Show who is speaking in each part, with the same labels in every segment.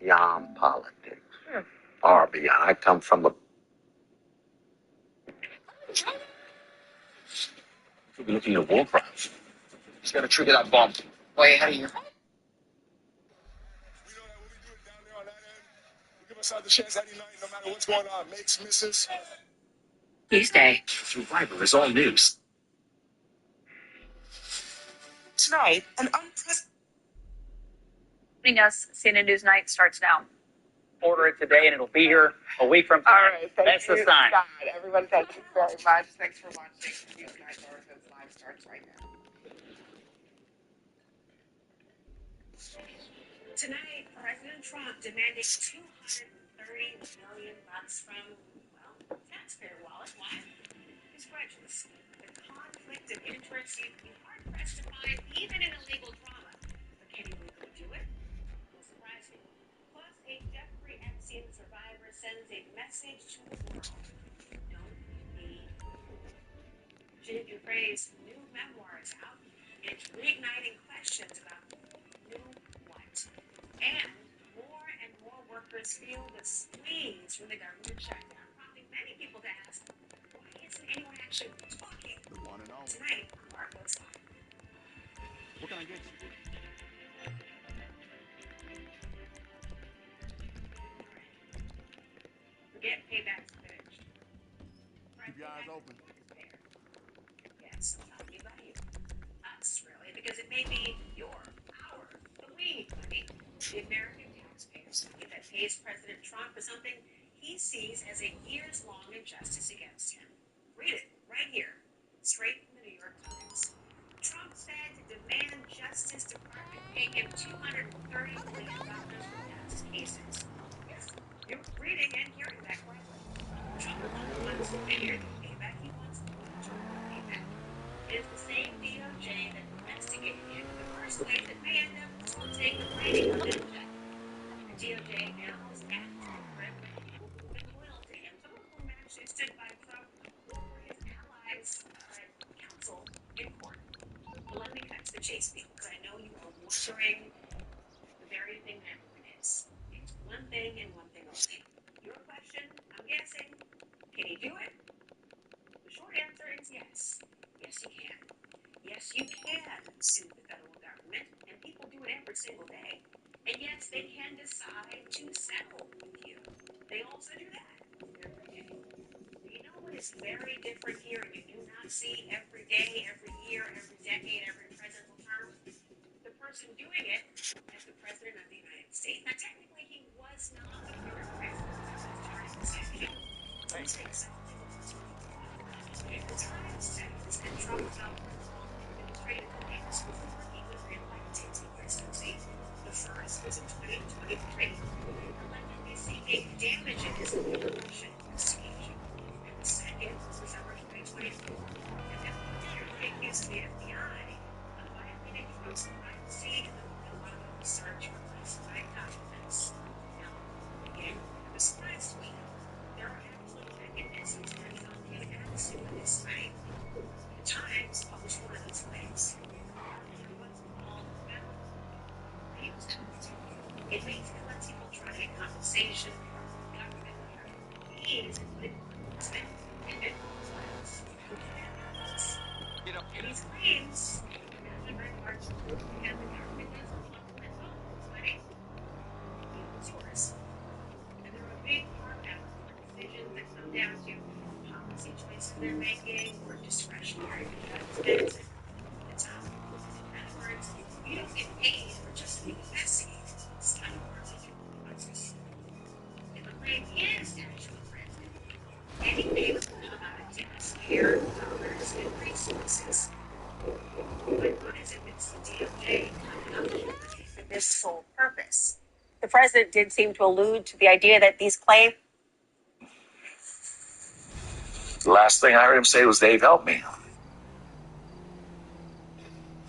Speaker 1: beyond politics. Far beyond. I come from a...
Speaker 2: Could be looking at war crimes. Just gotta trigger that bomb. Way ahead of you.
Speaker 3: Give us out the chance any night, no matter what's going on. Makes, misses.
Speaker 2: Tuesday. Survivor is all news.
Speaker 4: Tonight, an unprecedented...
Speaker 5: Us, CNN News Night starts now.
Speaker 6: Order it today, and it'll be here a week from tonight.
Speaker 4: All right,
Speaker 6: That's the sign.
Speaker 4: God. Everyone, thank you very much. Thanks for watching. News Night Orphans Live starts right now.
Speaker 7: Tonight, President Trump demanding $230 million from, well, taxpayer wallet. Why? His grudges. The conflict of interest you'd be hard-pressed to find even in a legal drama. But can he legally do it? Will surprise you. Plus, a Jeffrey Epstein survivor sends a message to the world. Don't be fooled. Jim Dupre's new memoir is out. It's reigniting questions about who knew what. And more workers feel the squeeze from the government shutdown, prompting many people to ask, why isn't anyone actually talking? Tonight, Mark goes live.
Speaker 2: What can I get you?
Speaker 7: Forget payback's finished.
Speaker 2: Keep your eyes open.
Speaker 7: Yes, I'm talking about you. Us, really, because it may be your, our, the we money, the American taxpayers money that pays President Trump for something he sees as a years-long injustice against him. Read it right here, straight from the New York Times. Trump said to demand Justice Department pay him $230 million for past cases. Yes, you're reading and hearing that correctly. Trump wants to figure the payback. He wants to payback. It is the same DOJ that investigated him in the first place that may end up facilitating the writing of that check. The DOJ now has acted to prevent people who've been loyal to him, some of whom actually stood by Trump or were his allies, counsel in court. Well, let me cut to the chase, people, because I know you are wondering the very thing that everyone is. It's one thing and one thing only. Your question, I'm guessing, can he do it? The short answer is yes. Yes, you can. Yes, you can sue the federal government, and people do it every single day. And yes, they can decide to settle with you. They also do that every day. But you know what is very different here, and you do not see every day, every year, every decade, every presidential term? The person doing it as the president of the United States. Now, technically, he was not the current president during this election. But it's exactly what was going on. The Times says that Trump felt administrative claims before he was reelected to the presidency. The first was in 2023, allegedly seeking damages in the election investigation. And the second was December 2024, and that was accused the FBI of violating Trump's privacy in the Mar-a-Lago search for classified documents. Now, again, it was last week. There are actual mechanisms for Trump can sue this way. The Times published one of these ways. What's called federal claims act. It basically lets people try to get compensation from government employees and put it on enforcement and then class. And these claims are very hard to prove because the government doesn't want to let go of money. It's yours. And there are big carve-outs for decisions that come down to policy choices they're making or discretionary because it's out. In other words, you don't get paid for just being messy. It's kind of works with your consequences. If a claim is actually present, any payment will come out of taxpayer dollars and resources. But what is it that's the DOJ coming up with for this sole purpose?
Speaker 5: The president did seem to allude to the idea that these claims.
Speaker 2: The last thing I heard him say was, Dave, help me.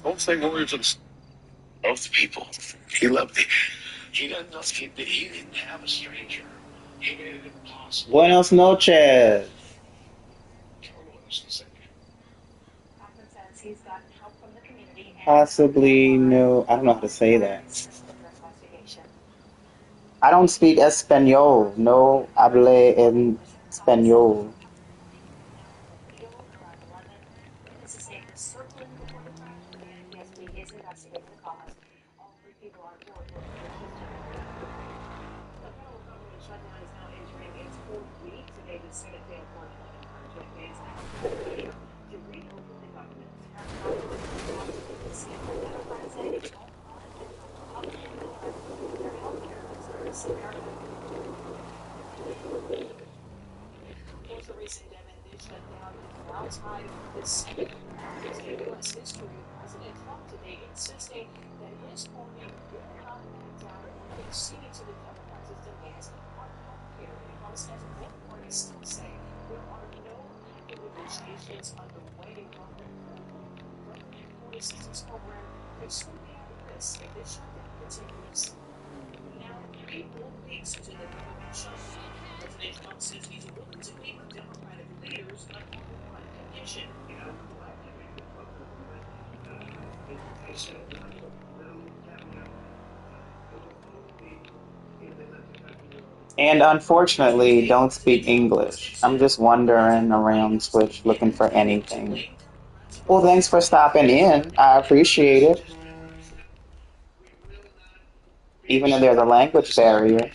Speaker 3: Don't say words of
Speaker 2: Loved people. He loved me. He doesn't know, he didn't have a stranger. He made it impossible.
Speaker 8: Buenas noches.
Speaker 7: Hoffman says he's gotten help from the community and
Speaker 8: Possibly no. I don't know how to say that.
Speaker 7: investigation.
Speaker 8: I don't speak Espanol. No hable en español.
Speaker 5: Witnesses say the circling before the crash, and the NTSB is investigating the cause. All three people on board were purchased in the The federal government shutdown is now entering its fourth week. Today, the Senate failed 111 urgent demands to reopen the government. Democrats say it's all fine until Republicans address their health care concerns. Of course, the recent shut down is now tied for the second longest in U.S. history, with President Trump today insisting that his party will not back down or concede to the Democrats' demands on health care. It comes as both parties still say there are no active negotiations underway. While the federal government food assistance program could still be at risk if this shutdown continues. Now, 3 full weeks into the government shutdown, President Trump says he's willing to meet with Democratic leaders, but on one condition. You know, I'd like to meet with both of them, but they said little caveat. It will only be if they let the country go.
Speaker 8: And unfortunately, don't speak English. I'm just wandering around Twitch looking for anything. Well, thanks for stopping in. I appreciate it. Even if there's a language barrier.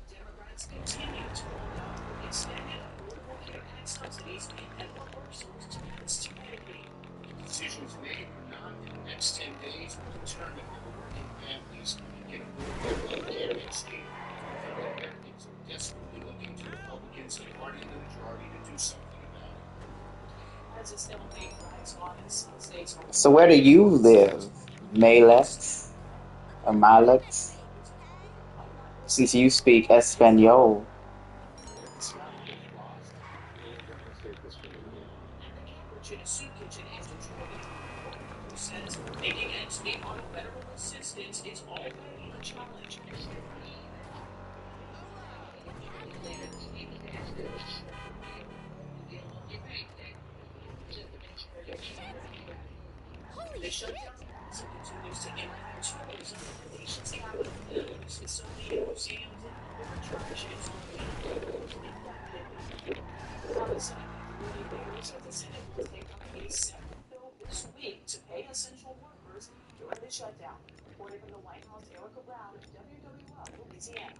Speaker 7: Democrats continue to hold out for extended Affordable Care Act subsidies and reversals to cuts to Medicaid.
Speaker 2: Decisions made or not in the next 10 days will determine whether working families can afford their care in state. Affected Americans are desperately looking to Republicans, a party in the majority, to do something about it.
Speaker 7: As a stalemate drags on in some states.
Speaker 8: So where do you live, Malex or Malex? Since you speak Espanol.
Speaker 7: In a soup kitchen in Detroit, one worker says making ends meet on federal assistance is already a challenge. The shutdown also continues to impact tourism in the nation's capital. News facility museums and outdoor attractions are being closed indefinitely. Now, the Senate Majority Leader says the Senate will take up a separate bill this week to pay essential workers during the shutdown. Reporting from the White House, Erica Brown, WWL, Louisiana.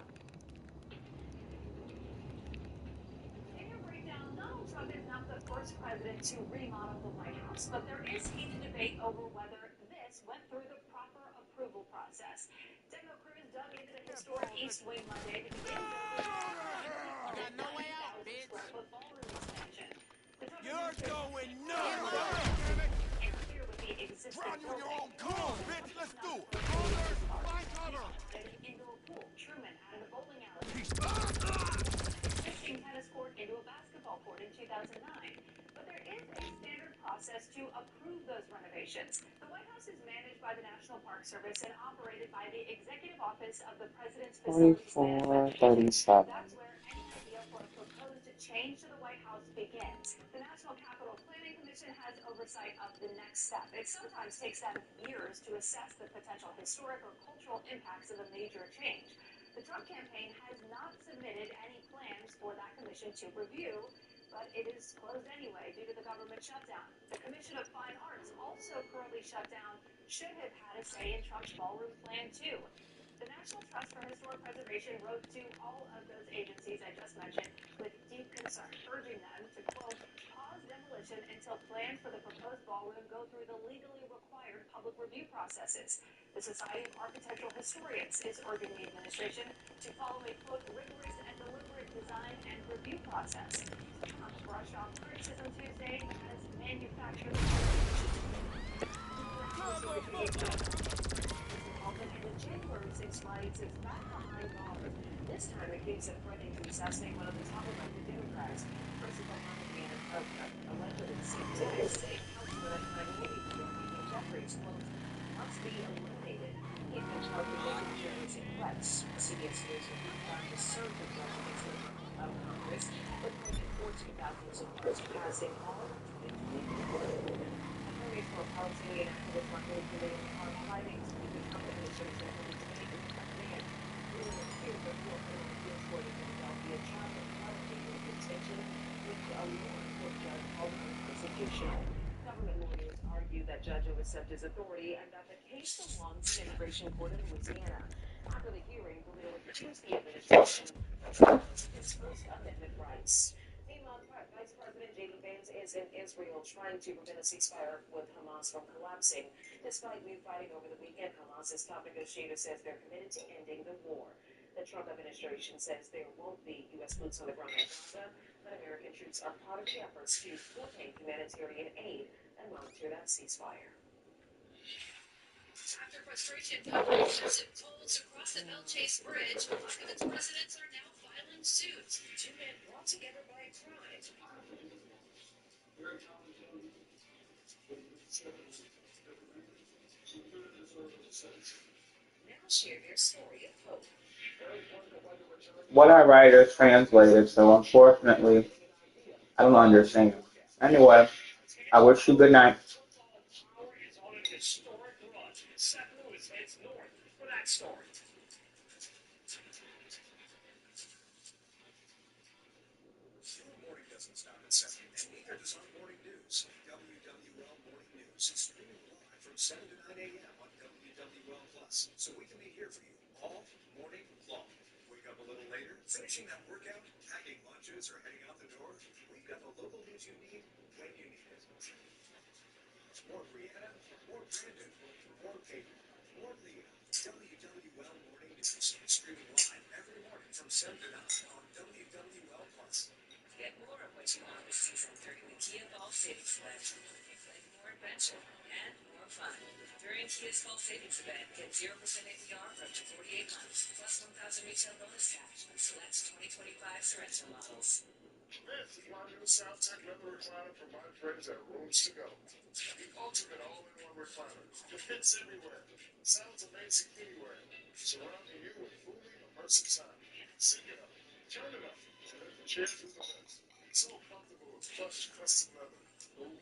Speaker 7: In your breakdown, Donald Trump is not the first president to remodel the White House, but there is heated debate over whether this went through the proper approval process. Techno Cruz dug into the historic East Wing Monday to begin building the 90,000-square-foot ballroom expansion. The Trump
Speaker 3: You're going
Speaker 7: administration
Speaker 3: nowhere!
Speaker 7: interfere with the existing
Speaker 3: Drown you in your own
Speaker 7: building.
Speaker 3: Come on, bitch, let's do it! Cover! Find cover!
Speaker 7: An indoor pool, Truman added a bowling alley. Existing tennis court into a basketball court in 2009. But there is a standard process to approve those renovations. The White House is managed by the National Park Service and operated by the Executive Office of the President's Facilities Management Division.
Speaker 8: 4437.
Speaker 7: That's where any idea for a proposed change to the White House begins. The National Capital Planning Commission has oversight of the next step. It sometimes takes them years to assess the potential historic or cultural impacts of a major change. The Trump campaign has not submitted any plans for that commission to review, but it is closed anyway due to the government shutdown. The Commission of Fine Arts, also currently shut down, should have had a say in Trump's ballroom plan, too. The National Trust for Historic Preservation wrote to all of those agencies I just mentioned with deep concern, urging them to, quote, pause demolition until plans for the proposed ballroom go through the legally required public review processes. The Society of Architectural Historians is urging the administration to follow a, quote, rigorous and deliberate design and review process. Trump brushed off criticism Tuesday as manufactured and the January 6 riots is back behind bars. This time it keeps it threatening to assassinate one of the top-elected Democrats. Christopher allegedly sent text saying counselor and minority leader Michael Jeffries, quote, must be eliminated. He had been charged with making terroristic threats. CBS News has been trying to surge of residents of Congress with more than 14,000 supporters passing all of 2024. Attorneys for Palestinian activists Mahmoud Khalil are fighting to keep the Trump administration
Speaker 9: accept his authority and that the case belongs in immigration court in Louisiana. After the hearing, the will accuse the administration of his First Amendment rights. Meanwhile, Vice President J.D. Vance is in Israel trying to prevent a ceasefire with Hamas from collapsing. Despite new fighting over the weekend, Hamas's top negotiator says they're committed to ending the war. The Trump administration says there won't be U.S. boots on the ground in Gaza, but American troops are part of the efforts to coordinate humanitarian aid and monitor that ceasefire.
Speaker 7: After frustration over excessive tolls across the Belle-Chase Bridge, Washington's residents are now filing suit. Two men brought together by a crime. Now share their story of hope.
Speaker 8: What I write is translated, so unfortunately, I don't understand. Anyway, I wish you good night.
Speaker 2: Power is on an historic run. St. Louis heads north for that story.
Speaker 3: Your morning doesn't stop at 7, and neither does our morning news. WWL Morning News is streaming live from 7 to 9 a.m. on WWL Plus, so we can be here for you all morning long. Wake up a little later, finishing that workout, packing lunches, or heading out the door. We've got the local news you need when you need it. More Brianna, more Brandon, more Peyton, more Leah. WWL Morning News is streaming live every morning from 7 to 9 on WWL Plus.
Speaker 7: Get more of what you want this season during the Kia Fall Savings Event. Like more adventure and more fun. During Kia's Fall Savings Event, get 0% APR for up to 48 months, plus 1,000 retail bonus cash on select 2025 Sorento models.
Speaker 3: This is my new South Tech leather recliner from my friends at Rooms to Go. The ultimate all-in-one recliner. It fits everywhere. Sounds amazing anywhere. Surrounding you with fully immersive sound. Sync it up. Turn it up. The chairs is the best. So comfortable with plush custom leather. Ooh,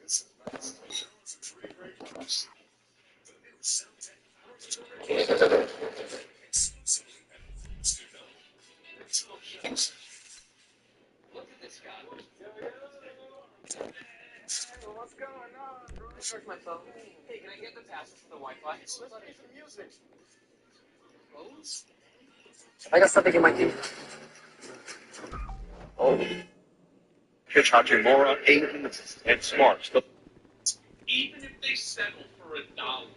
Speaker 3: this is nice. Those are 3 great colors. The new South Tech Rooms to Go. Exclusively at Rooms to Go. It's no chance.
Speaker 6: Look at this guy.
Speaker 4: What's going on, bro?
Speaker 6: I charge my phone. Hey, can I get the password for the Wi-Fi?
Speaker 3: Let's play some music. Close.
Speaker 6: I got something in my teeth.
Speaker 1: Oh, you're charging more on Aiden and Smarts.
Speaker 10: Even if they settle for $1,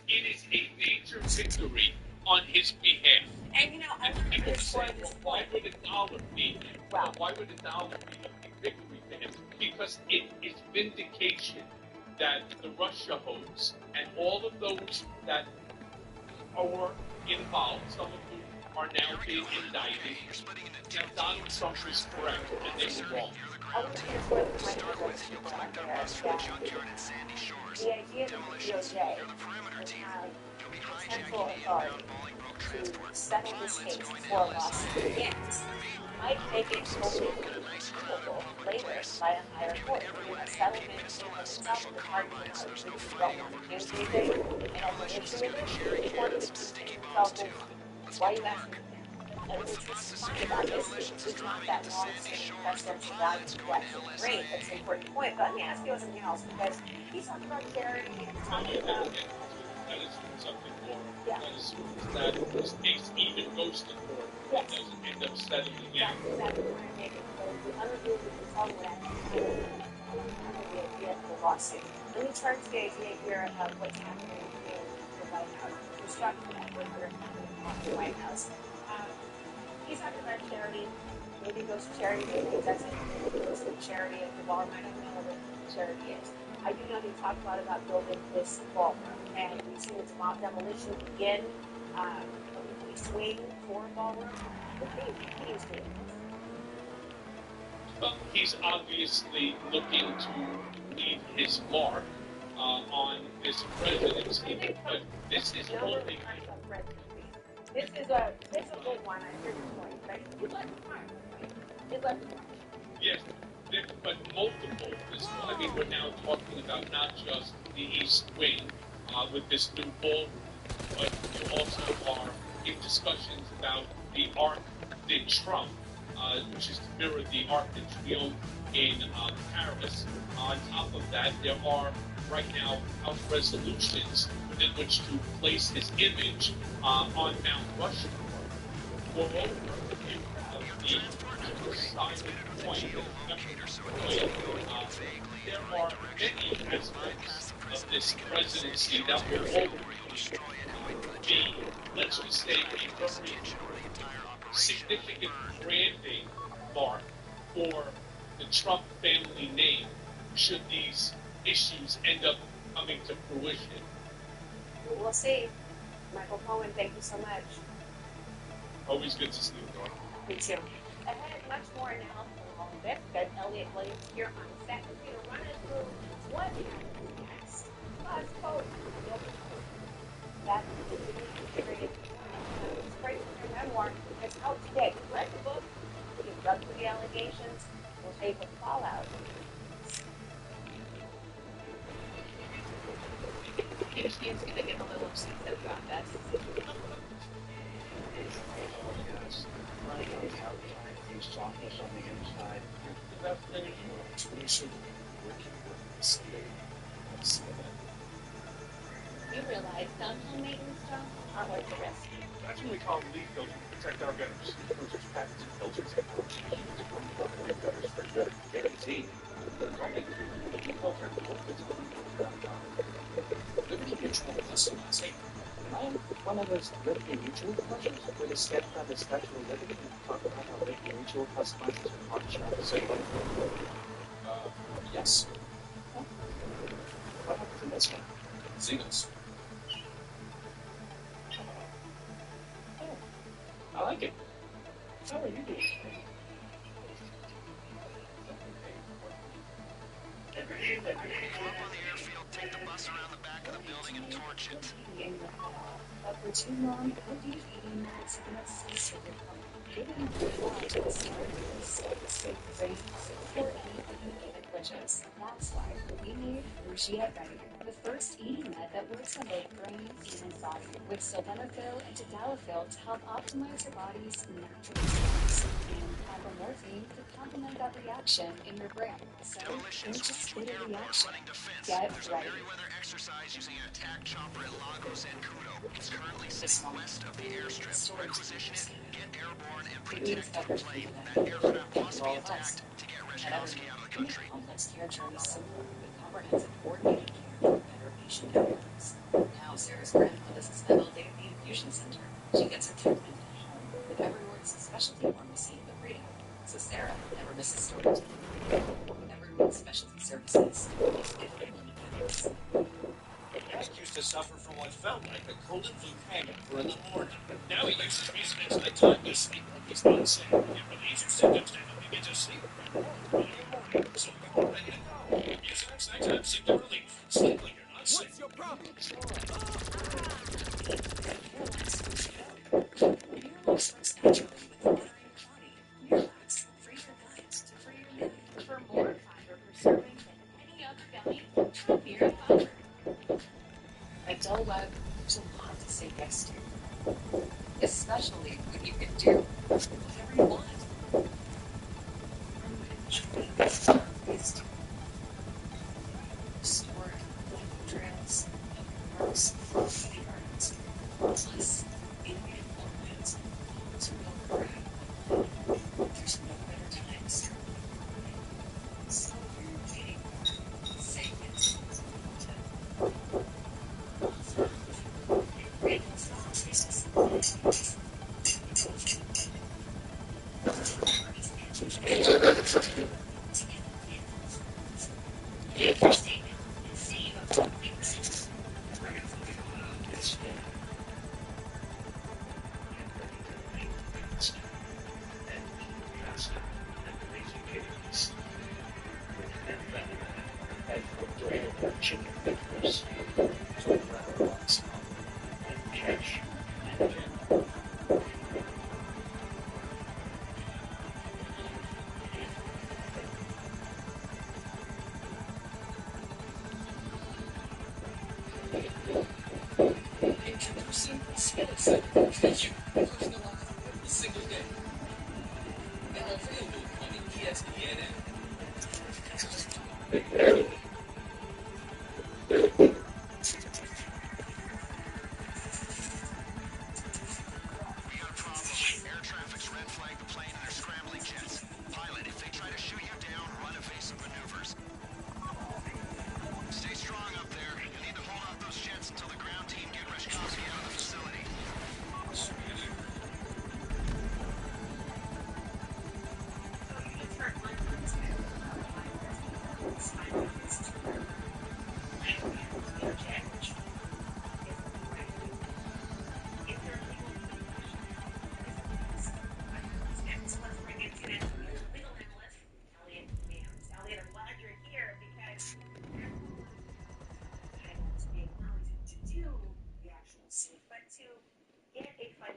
Speaker 10: it is a major victory on his behalf.
Speaker 5: And you know, I
Speaker 10: And
Speaker 5: want to
Speaker 10: people
Speaker 5: explore
Speaker 10: say,
Speaker 5: this
Speaker 10: well, why
Speaker 5: point.
Speaker 10: would $1 be?
Speaker 5: Well,
Speaker 10: Why would $1 be a big victory for him? Because it is vindication that the Russia hoax and all of those that are involved, some of whom are now being indicted, that Donald Trump was correct and they were wrong.
Speaker 5: I want to explore the point of those people out there that the idea that the DOJ would have central authority to settle this case before a lawsuit begins might make it totally doable later by a higher court. A settlement in and of itself is hard to know. If you don't want to do anything and have an issue with it, the court is asking themselves, well, why are you asking me? And what's fine about this is not that long-standing presidential value yet. Great, that's an important point. But let me ask you something else, because he's talking about charity, he's talking about...
Speaker 10: That is something more.
Speaker 5: Yeah.
Speaker 10: That as soon as that this case even goes to court,
Speaker 5: Yes.
Speaker 10: it doesn't end up settling out.
Speaker 5: That's exactly what I'm making. So the unreviewable consultant would actually the idea of the lawsuit. Let me turn to the idea here of what's happening in the White House. We're talking about what's happening in the White House. He's talking about charity. Maybe it goes to charity, maybe it doesn't. Maybe it goes to charity at the ballroom. I don't know what the charity is. I do know they talked a lot about building this ballroom, and we've seen its demolition begin. We swing for a ballroom. What do you think?
Speaker 10: Well, he's obviously looking to leave his mark on this presidency, but this is only...
Speaker 5: This is a good one. I hear your point, right? You'd like to find You'd like to find
Speaker 10: Yes, but multiple. I mean, we're now talking about not just the East Wing with this new ball, but you also are in discussions about the Arc de Trump, which is to mirror the Arc de Triomphe in Paris. On top of that, there are right now House resolutions within which to place his image on Mount Rushmore. Moreover, you have the other side of the coin, there are many aspects of this presidency that will ultimately be, let's just say, a very significant branding mark for the Trump family name should these issues end up coming to fruition.
Speaker 9: We'll see. Michael Cohen, thank you so much.
Speaker 10: Always good to see you, Dawn.
Speaker 9: Me too. Ahead, much more now from Olympic. Got Elliot Williams here on set with you to run us through what happens next. Plus, quote, that period. Straight from your memoir. It's out today. Read the book. You've dug through the allegations. We'll take the fallout.
Speaker 5: He's going to get a little upset about that.
Speaker 2: Yes. Running out of time, things softness on the inside. That's finished. We should working with the state.
Speaker 5: You realize some homemaking stuff are worth the risk.
Speaker 10: That's what we call leaf filters to protect our gutters. Filters, patented filter technology. Leaf gutters for good. Guaranteed.
Speaker 2: Liberty Mutual customizing. I'm one of those Liberty Mutual commercials where they stand on the Statue of Liberty and talk about how Liberty Mutual customizes their car insurance. Yes. Huh? What happened to this one? Zingles. Oh, I like it. How are you doing today?
Speaker 3: Take the bus around the back of the building and torch it.
Speaker 9: But for too long, healthy eating has been a secret. Giving thought to the start of this safe for even glitches. That's why we made Lucia Ready, the first eating med that works on both brain and body, with sildenafil and tadalafil to help optimize your body's natural response, and apomorphine to complement that reaction in your brain. So don't just get a reaction. Get ready.
Speaker 3: Exercise using an attack chopper at Lagos and Kudo. It's currently sitting west of the airstrip. Requisition it, get airborne, and protect your plane. That aircraft must be attacked to get Rezhnowski out of the country.
Speaker 9: Complex care journey simpler with comprehensive coordinated care for better patient outcomes. Now Sarah's grandma doesn't spend all day at the infusion center. She gets her treatment at home with Evernorth's specialty pharmacy of freedom. So Sarah never misses storytime. Evernorth's specialty services.
Speaker 11: Jack used to suffer from what felt like a cold and flu hangover in the morning. Now he uses reason at nighttime to sleep like he's not sick. It relieves your symptoms to help you get to sleep early in the morning, so you're ready to go. Mucinex nighttime symptom relief. Sleep like you're not sick. What's your problem?
Speaker 9: Miralax works naturally with water in your body. Miralax, free your gut to free your mood. For more fiber per serving than any other gummy, try Mira Fiber. At Dell Web, there's a lot to say yes to, especially when you can do whatever you want. Based stored trails, parks, gardens, plus innovative formats, to build brand. There's no better time to start. So you're waiting for savings.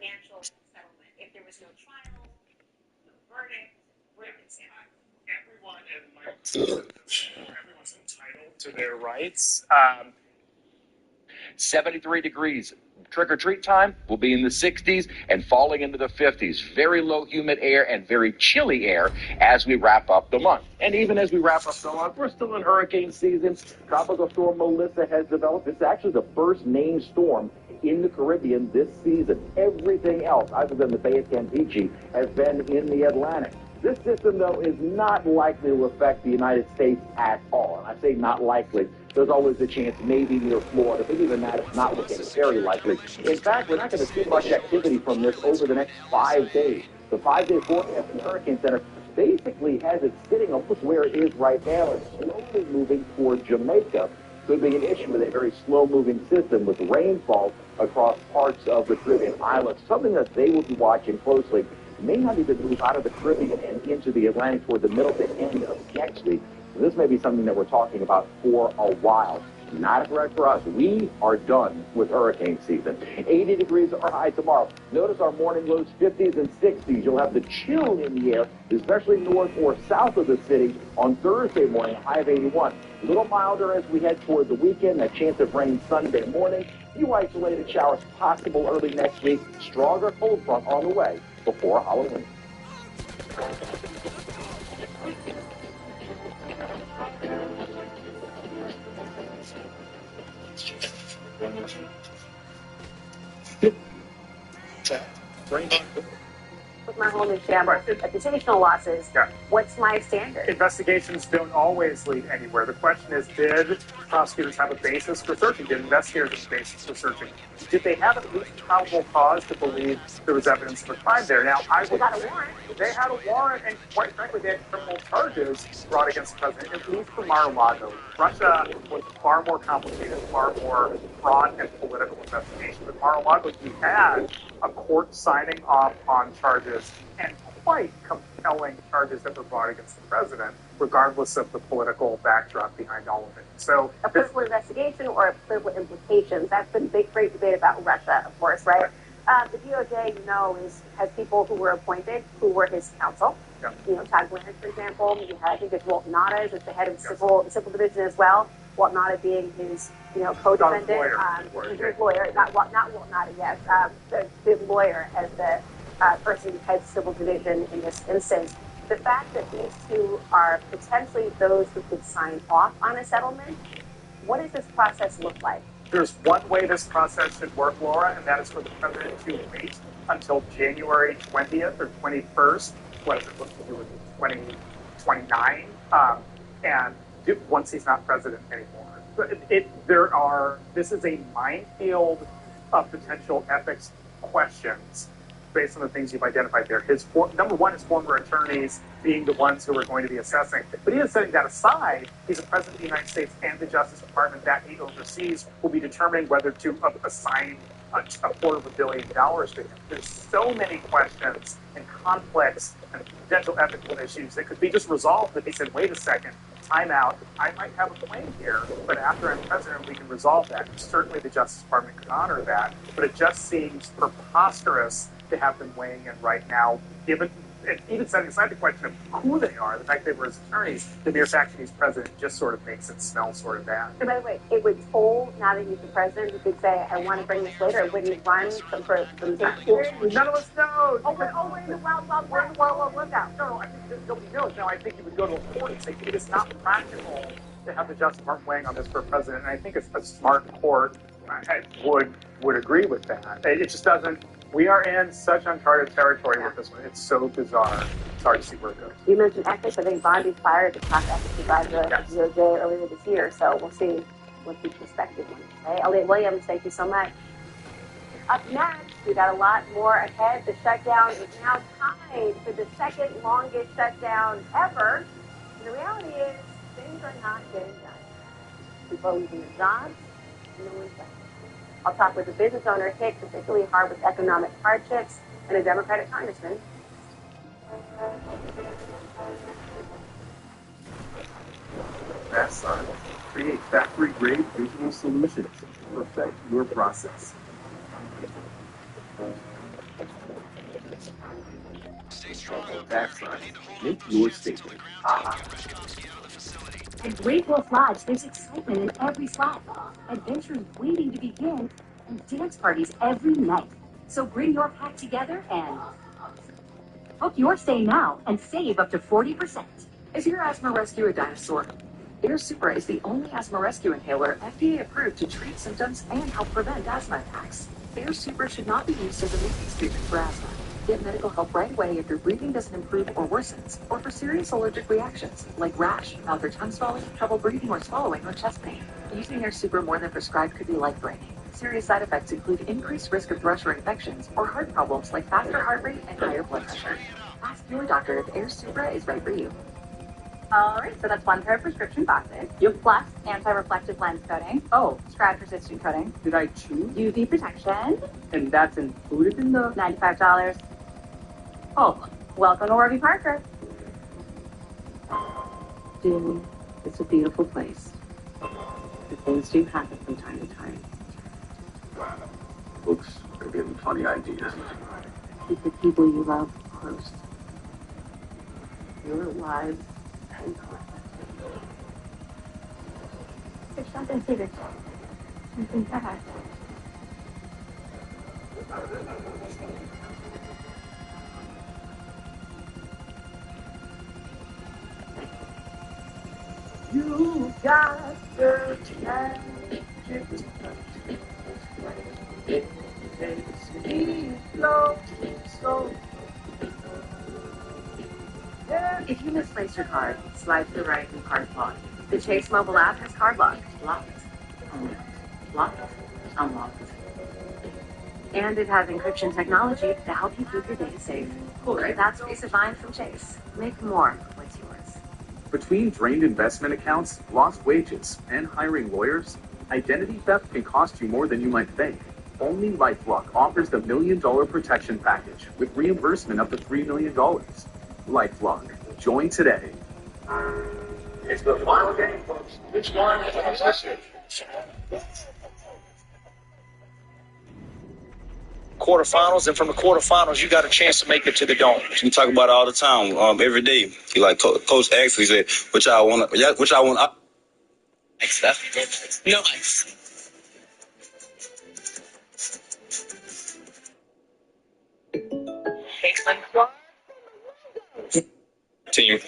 Speaker 7: financial settlement if there was no trial, no verdict? Where did it stand?
Speaker 12: Everyone's entitled to their rights.
Speaker 1: 73 degrees. Trick or treat time will be in the 60s and falling into the 50s. Very low humid air and very chilly air as we wrap up the month. And even as we wrap up the month, we're still in hurricane season. Tropical storm Melissa has developed. It's actually the first named storm in the Caribbean this season. Everything else, other than the Bay of Campeche, has been in the Atlantic. This system, though, is not likely to affect the United States at all. And I say not likely. There's always a chance maybe near Florida, but even that is not looking very likely. In fact, we're not going to see much activity from this over the next 5 days. The 5-day forecast from the Hurricane Center basically has it sitting almost where it is right now and slowly moving toward Jamaica. Could be an issue with a very slow-moving system with rainfall across parts of the Caribbean islands, something that they will be watching closely. May not even move out of the Caribbean and into the Atlantic toward the middle to end of next week. So this may be something that we're talking about for a while. Not a threat for us. We are done with hurricane season. 80 degrees are high tomorrow. Notice our morning lows 50s and 60s. You'll have the chill in the air, especially north or south of the city on Thursday morning, high of 81. A little milder as we head toward the weekend. A chance of rain Sunday morning. Few isolated showers possible early next week. Stronger cold front on the way before Halloween.
Speaker 9: With my home in shambles, reputational losses, what's my standard?
Speaker 12: Investigations don't always lead anywhere. The question is, did prosecutors have a basis for searching? Did investigators have a basis for searching? Did they have at least probable cause to believe there was evidence of a crime there? Now,
Speaker 9: They got a warrant.
Speaker 12: They had a warrant, and quite frankly, they had criminal charges brought against the president, at least for Mar-a-Lago. Russia was far more complicated, far more broad and political investigation. But Mar-a-Lago, you had a court signing off on charges and quite compelling charges that were brought against the president, regardless of the political backdrop behind all of it. So
Speaker 9: a political investigation or political implications. That's been a big, great debate about Russia, of course, right? The DOJ, has people who were appointed who were his counsel.
Speaker 12: Yeah.
Speaker 9: Todd Blanchard, for example. You had, I think it's Walt Nada as the head of the civil division as well. Walt Nada being his, co-defendant, his lawyer, not Walt Nada, yes, the lawyer as the person who heads civil division in this instance. The fact that these two are potentially those who could sign off on a settlement, what does this process look like?
Speaker 12: There's one way this process should work, Laura, and that is for the president to wait until January 20th or 21st, what is it looking to do with 2029, and once he's not president anymore. This is a minefield of potential ethics questions based on the things you've identified there. Number one, his former attorneys being the ones who are going to be assessing. But even setting that aside, he's a president of the United States, and the Justice Department that he oversees will be determining whether to assign $250 million to him. There's so many questions and conflicts and potential ethical issues that could be just resolved if he said, wait a second, time out, I might have a claim here, but after I'm president, we can resolve that. Certainly the Justice Department could honor that, but it just seems preposterous to have them weighing in right now, given, and even setting aside the question of who they are, the fact they were his attorneys, the mere fact that he's president just sort of makes it smell sort of bad.
Speaker 9: And by the way, it would toll, now that he's the president, he could say, I want to bring this later. Wouldn't he run some sort of period?
Speaker 12: None of us know.
Speaker 9: We're in the wild lookout.
Speaker 12: No, I think nobody knows. Now, I think he would go to a court and say, it is not practical to have the Justice Department weighing on this for a president, and I think a smart court would agree with that. It just doesn't. We are in such uncharted territory with this one. It's so bizarre. It's hard to see where it goes.
Speaker 9: You mentioned ethics. I think Bondi fired the top ethics advisor at the DOJ earlier this year, so we'll see what the perspective is. Okay? Elliot Williams, thank you so much. Up next, we got a lot more ahead. The shutdown is now tied for the second longest shutdown ever. And the reality is, things are not getting done. People are losing their jobs, and no one's done. I'll talk with a business owner hit particularly hard with economic hardships and a Democratic congressman.
Speaker 13: Fast create factory-grade digital solutions to perfect your process. on that side. Make your statement.
Speaker 14: At Great Wolf Lodge, there's excitement in every slot, adventures waiting to begin, and dance parties every night. So bring your pack together and book your stay now and save up to 40%.
Speaker 15: Is your asthma rescue a dinosaur? Air Supra is the only asthma rescue inhaler FDA approved to treat symptoms and help prevent asthma attacks. Air Supra should not be used as a maintenance treatment for asthma. Get medical help right away if your breathing doesn't improve or worsens, or for serious allergic reactions like rash, mouth or tongue swelling, trouble breathing or swallowing, or chest pain. Using Air Supra more than prescribed could be life-threatening. Serious side effects include increased risk of thrush or infections, or heart problems like faster heart rate and higher blood pressure. Ask your doctor if Air Supra is right for you.
Speaker 16: All right, so that's one pair of prescription glasses.
Speaker 12: Yep.
Speaker 16: Plus anti-reflective lens coating.
Speaker 12: Oh,
Speaker 16: Scratch-resistant coating.
Speaker 12: did I choose?
Speaker 16: UV protection.
Speaker 12: And that's included in the...
Speaker 16: $95.
Speaker 12: Oh,
Speaker 16: Welcome to Warby Parker.
Speaker 15: Dear, it's a beautiful place. The things do happen from time to time.
Speaker 13: Books are getting funny ideas.
Speaker 15: Keep the people you love close. Your lives and
Speaker 14: There's something here. Something bad.
Speaker 12: you got the magic touch. It takes me slow, slow.
Speaker 15: if you misplace your card, slide to the right and card lock. The Chase mobile app has card lock. Locked. Unlocked. Locked. Unlocked. And it has encryption technology to help you keep your data safe. Cool, right? That's peace of mind from Chase. Make more what's yours.
Speaker 17: Between drained investment accounts, lost wages, and hiring lawyers, identity theft can cost you more than you might think. Only LifeLock offers the $1 Million Protection Package with reimbursement up to $3 million. LifeLock. Join today.
Speaker 3: It's the final game, folks. Which one is this?
Speaker 18: Quarterfinals, and from the quarterfinals, you got a chance to make it to the dome.
Speaker 19: We talk about it all the time, every day. Like Coach asks, he said, "Which I want? Which I want?"
Speaker 6: Nice.
Speaker 19: Team.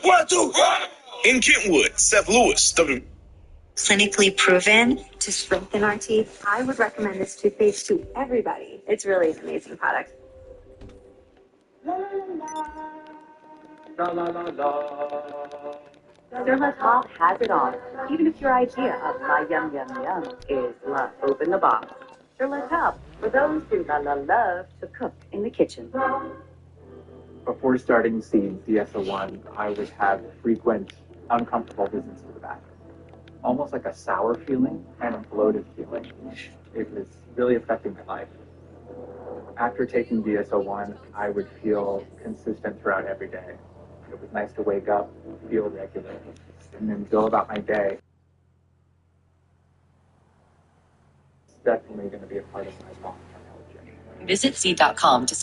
Speaker 19: One, two. In Kentwood, Seth Lewis,
Speaker 7: Clinically proven to strengthen our teeth. I would recommend this toothpaste to everybody. It's really an amazing product.
Speaker 15: Derma Top has it all. Even if your idea of my yum yum yum is love, open the box. Derma Top for those who love to cook in the kitchen.
Speaker 12: Before starting seeing DSO1, I would have frequent uncomfortable visits to the bathroom. Almost like a sour feeling and a bloated feeling. It was really affecting my life. After taking DSO1, I would feel consistent throughout every day. It was nice to wake up, feel regular, and then go about my day. It's definitely going to be a part of my long-term health journey.
Speaker 20: Visit Z.com to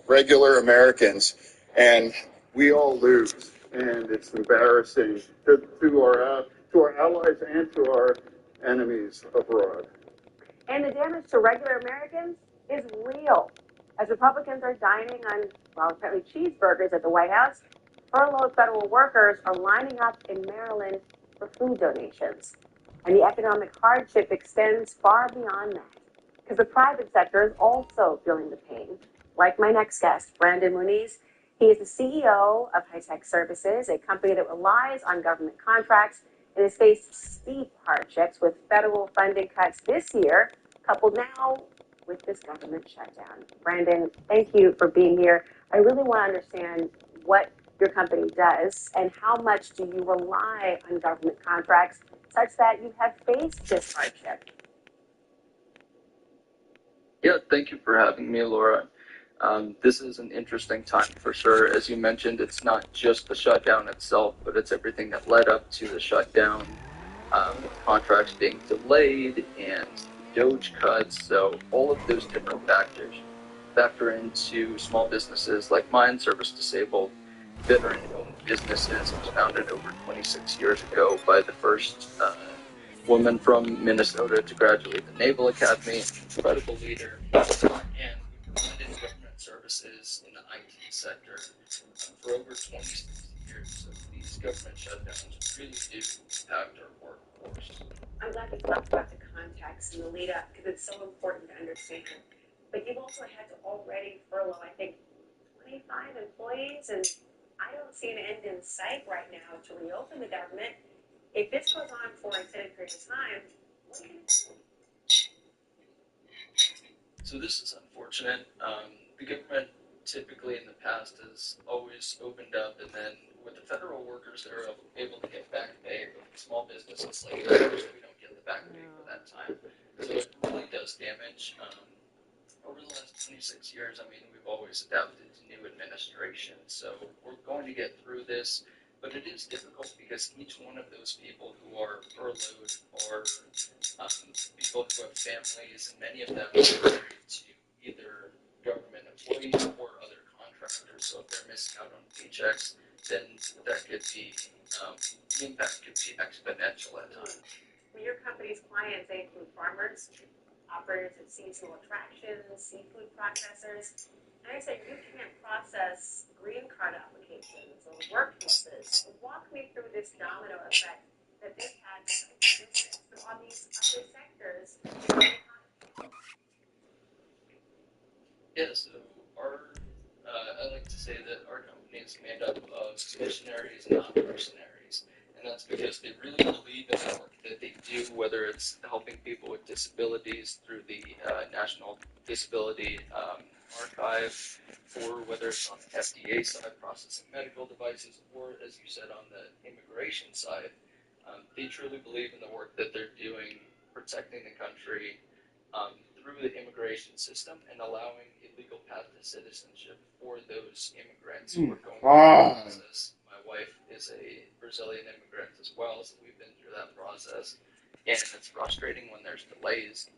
Speaker 21: regular Americans, and we all lose. And it's embarrassing to our allies and to our enemies abroad.
Speaker 16: And the damage to regular Americans is real. As Republicans are dining on, well, apparently cheeseburgers at the White House, furloughed federal workers are lining up in Maryland for food donations. And the economic hardship extends far beyond that, because the private sector is also feeling the pain. Like my next guest, Brandon Muniz, he is the CEO of High Tech Services, a company that relies on government contracts and has faced steep hardships with federal funding cuts this year, coupled now with this government shutdown. Brandon, thank you for being here. I really want to understand what your company does and how much do you rely on government contracts such that you have faced this hardship?
Speaker 22: Yeah, thank you for having me, Laura. This is an interesting time for sure. As you mentioned, it's not just the shutdown itself, but it's everything that led up to the shutdown, contracts being delayed and Doge cuts. So all of those different factors factor into small businesses like mine, service disabled, veteran-owned businesses. It was founded over 26 years ago by the first woman from Minnesota to graduate the Naval Academy, incredible leader, and we provided government services in the IT sector for over 26 years. So these government shutdowns really do impact our workforce.
Speaker 16: I'm glad you talked about the context and the lead up because it's so important to understand. But you've also had to already furlough, I think, 25 employees, and I don't see an end in sight right now to reopen the government. If this goes on for an extended period of time, what are you going to do?
Speaker 22: So this is unfortunate. The government typically in the past has always opened up, and then with the federal workers, they're able to get back pay, but with small businesses like ours, we don't get the back pay for that time. So it really does damage. Over the last 26 years, I mean, we've always adapted to new administration, so we're going to get through this. But it is difficult because each one of those people who are furloughed are people who have families, and many of them are married to either government employees or other contractors. So if they're missing out on paychecks, then that could be, the impact could be exponential at times.
Speaker 16: Well, your company's clients, they include farmers, operators of seasonal attractions, seafood processors. And I said, you can't process green card applications or work visas. Walk me through this domino effect that this had on these other sectors.
Speaker 22: Yeah, so I like to say that our company is made up of missionaries and not mercenaries. And that's because they really believe in the work that they do, whether it's helping people with disabilities through the National Disability Archive, or whether it's on the FDA side, processing medical devices, or as you said, on the immigration side. They truly believe in the work that they're doing, protecting the country through the immigration system and allowing a legal path to citizenship for those immigrants who are going through the process. My wife is a Brazilian immigrant as well, so we've been through that process. And it's frustrating when there's delays,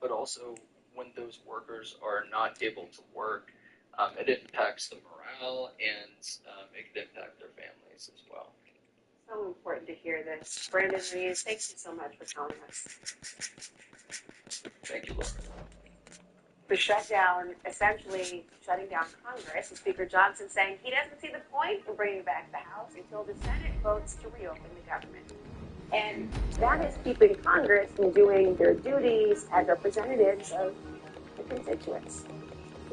Speaker 22: but also when those workers are not able to work, it impacts the morale and it can impact their families as well.
Speaker 16: So important to hear this. Brandon Muniz, thank you so much for telling us.
Speaker 22: Thank you, Laura.
Speaker 16: The shutdown, essentially shutting down Congress, and Speaker Johnson saying he doesn't see the point in bringing back the House until the Senate votes to reopen the government. And that is keeping Congress from doing their duties as representatives of the constituents.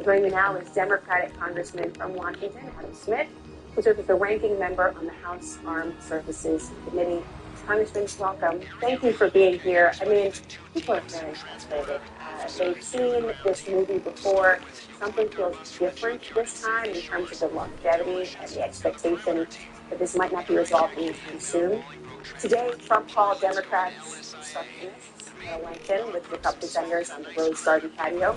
Speaker 16: Joining me now is Democratic Congressman from Washington, Adam Smith, who serves as the ranking member on the House Armed Services Committee. Congressman, welcome. Thank you for being here. I mean, people are very frustrated. They've seen this movie before. Something feels different this time in terms of the longevity and the expectation that this might not be resolved anytime soon. Today, Trump called Democrats obstructionists at a luncheon with Republican senators on the Rose Garden patio.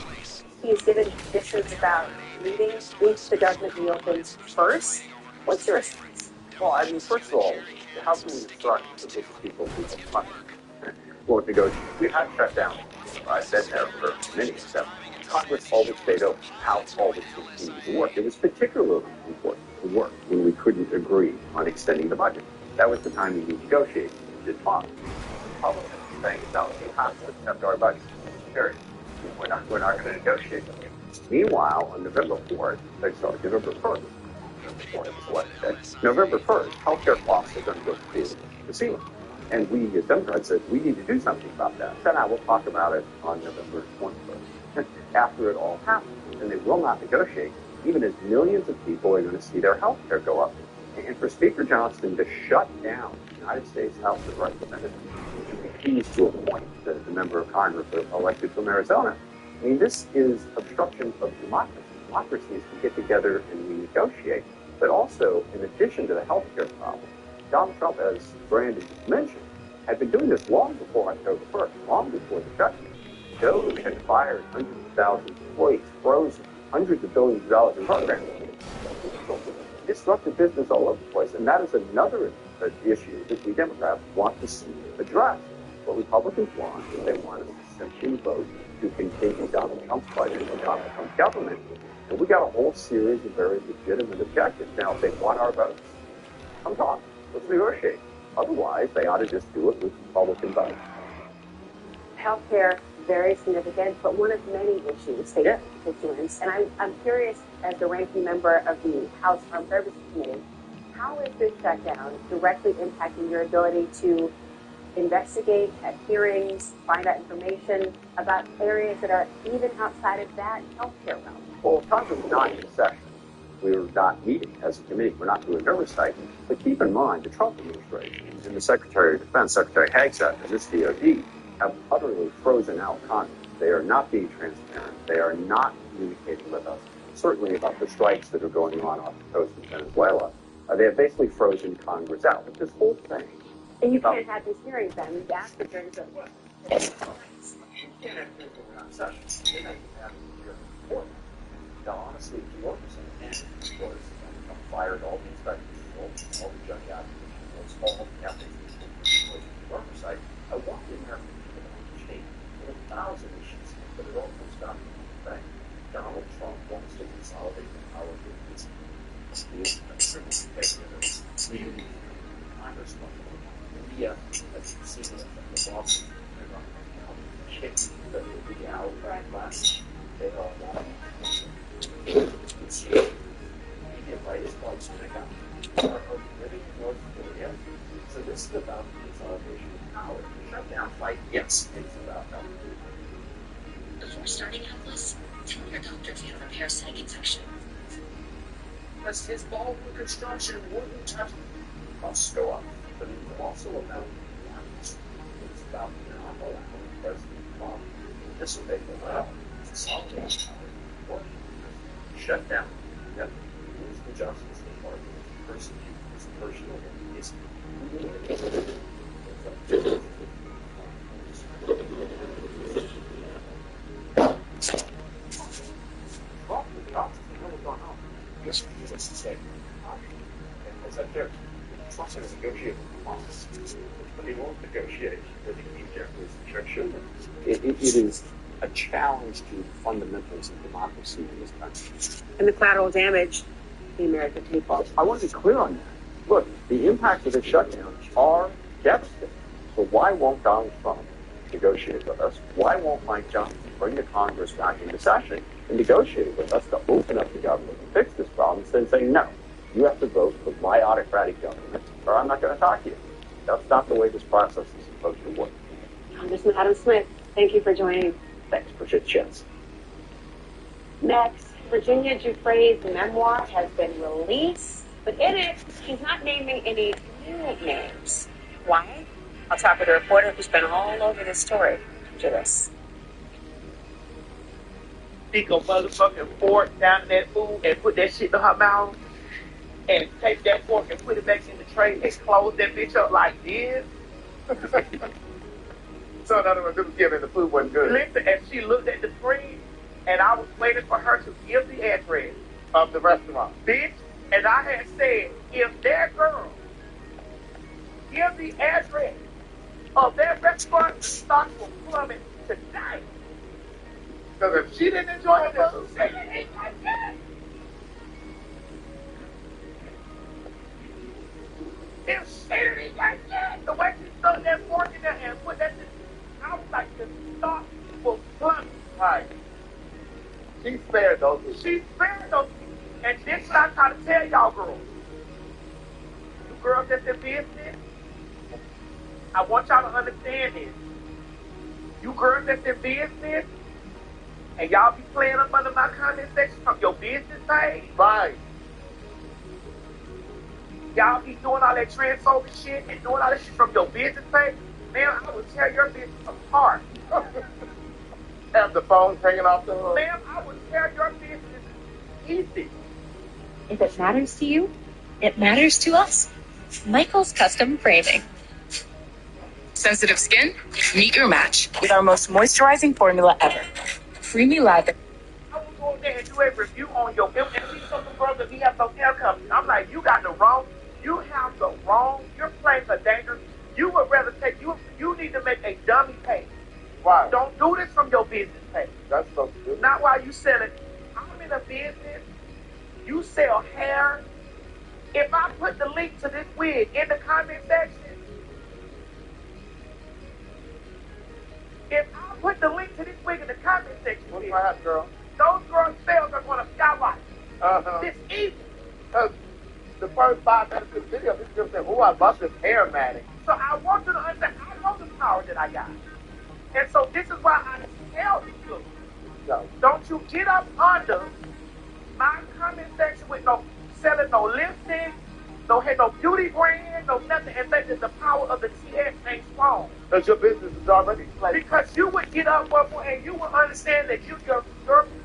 Speaker 16: He has given conditions about meeting if the government reopens first. What's your response?
Speaker 21: Well, I mean, first of all, how can we obstruct the people money? Won't negotiate. We have shut down. I've been there for many 7
Speaker 13: Congress always stayed open. House always continued to work. It was particularly important to work when we couldn't agree on extending the budget. That was the time we negotiated. We did talk. Republicans saying, no, you have to accept our budget. Period. We're not going to negotiate with you. Meanwhile, on November 4th, November 1st, November 1st, healthcare costs are going to go through the ceiling. And we, as Democrats, said, we need to do something about that. Then I will talk about it on November 21st, after it all happens. And they will not negotiate, even as millions of people are going to see their health care go up. And for Speaker Johnson to shut down the United States House of Representatives, to refuse to appoint the member of Congress elected from Arizona, I mean, this is obstruction of democracy. Democracies can get together and we negotiate. But also, in addition to the health care problem, Donald Trump, as Brandon mentioned, had been doing this long before October 1st, long before the shutdown. Doge had fired hundreds of thousands of employees, frozen hundreds of billions of dollars in programs, disrupted business all over the place. And that is another issue that we Democrats want to see addressed. What Republicans want is they want us to simply vote to continue Donald Trump's budget and Donald Trump's government. And we got a whole series of very legitimate objectives. Now, if they want our votes, come talk. Let's negotiate. Otherwise, they ought to just do it with Republican votes.
Speaker 16: Healthcare, very significant, but one of many issues facing constituents. And I'm curious, as the ranking member of the House Armed Services Committee, how is this shutdown directly impacting your ability to investigate, have hearings, find out information about areas that are even outside of that healthcare realm?
Speaker 13: Well, Congress is not in session. We're not meeting as a committee. We're not doing oversight. But keep in mind, the Trump administration and the Secretary of Defense, Secretary Hagseth, and this DOD have utterly frozen out Congress. They are not being transparent. They are not communicating with us, certainly about the strikes that are going on off the coast of Venezuela. They have basically frozen Congress out. But this whole thing...
Speaker 16: And you can't have these hearings then. You've asked for hearings at work.
Speaker 13: You can't have hearings when we're not in session. You're not even having a hearing report. Now, honestly, if you look at some Trump fired all the inspectors, all the judge advocates, all the ethics, oversight. I walked in there and changed 1,000 issues, but it all comes down to the thing. Donald Trump wants to consolidate the power of his leading Congress. Vidya, as you've seen the bosses, kicked the out last. They all want so this is about consolidation of power. The shutdown fight, yes, it's about that.
Speaker 20: Before starting Helpless, tell your doctor if you have a parasitic infection.
Speaker 13: Because his ball with construction wouldn't touch costs go up. But it's also about it's about not allowing President Trump to participate in well. Consolidate power. Shut down. Yep. Use the Justice Department to persecute his personal enemies. Yes, that's the same. As I said, Trump's going to negotiate with Hamas, but he won't negotiate with the Egypt restriction. It is a challenge to the fundamentals of democracy in this country.
Speaker 16: And the collateral damage, the American people.
Speaker 13: I want to be clear on that. Look, the impacts of the shutdown are devastating. So why won't Donald Trump negotiate with us? Why won't Mike Johnson bring the Congress back into session and negotiate with us to open up the government and fix this problem instead of saying, no, you have to vote for my autocratic government or I'm not going to talk to you. That's not the way this process is supposed to work.
Speaker 16: Congressman Adam Smith, thank you for joining.
Speaker 13: Thanks for your chance.
Speaker 16: Next, Virginia Giuffre's memoir has been released, but in it, she's not naming any new names. Why? I'll talk with a reporter who's been all over this story. Picture this.
Speaker 4: Stick a motherfucking fork down in that food and put that shit in her mouth and take that fork and put it back in the tray and close that bitch up like this.
Speaker 8: So in other words, it was giving the food wasn't good.
Speaker 4: Listen, and she looked at the screen, and I was waiting for her to give the address
Speaker 8: of the restaurant.
Speaker 4: Bitch, and I had said, if that girl give the address of that restaurant, the stock will plummet tonight.
Speaker 8: Because if she didn't enjoy the food,
Speaker 4: She didn't eat like that. If she didn't eat like that, the way she stuck that fork in there and put that shit, I was like, the thought was plummet.
Speaker 8: right. She spared those people.
Speaker 4: She spared those people. And this is what I try to tell y'all girls. You girls that's in business, I want y'all to understand this. You girls that's in business, and y'all be playing up under my comment section from your business page.
Speaker 8: Right.
Speaker 4: Y'all be doing all that transphobic shit and doing all that shit from your business page. Man, I will tear your business apart.
Speaker 8: Have the phones hanging off the hook.
Speaker 4: Ma'am, I will tear your business easy.
Speaker 5: If it matters to you, it matters to us. Michael's Custom Framing.
Speaker 10: Sensitive skin? Meet your match with our most moisturizing formula ever. Creamy lather.
Speaker 4: I will go in there and do a review on your bill and see some of the girls that we have no hair company. I'm like, you have the wrong, you're playing a danger. You would rather take, you need to make a dummy page.
Speaker 8: Right.
Speaker 4: Don't do this from your business page.
Speaker 8: That's so good.
Speaker 4: Not while you sell it. I'm in a business, you sell hair. If I put the link to this wig in the comment section,
Speaker 8: What's my hat, girl?
Speaker 4: those girls' sales are going to skyrocket. This evening.
Speaker 8: The first 5 minutes of the video, people say, oh, I love this hair matting.
Speaker 4: So I want you to understand, I know the power that I got. And so this is why I tell you, don't you get up under my comment section with no selling no lipstick, no beauty brand, no nothing, and think that the power of the TX ain't strong.
Speaker 8: Because your business is already played.
Speaker 4: Because you would get up one more and you would understand that your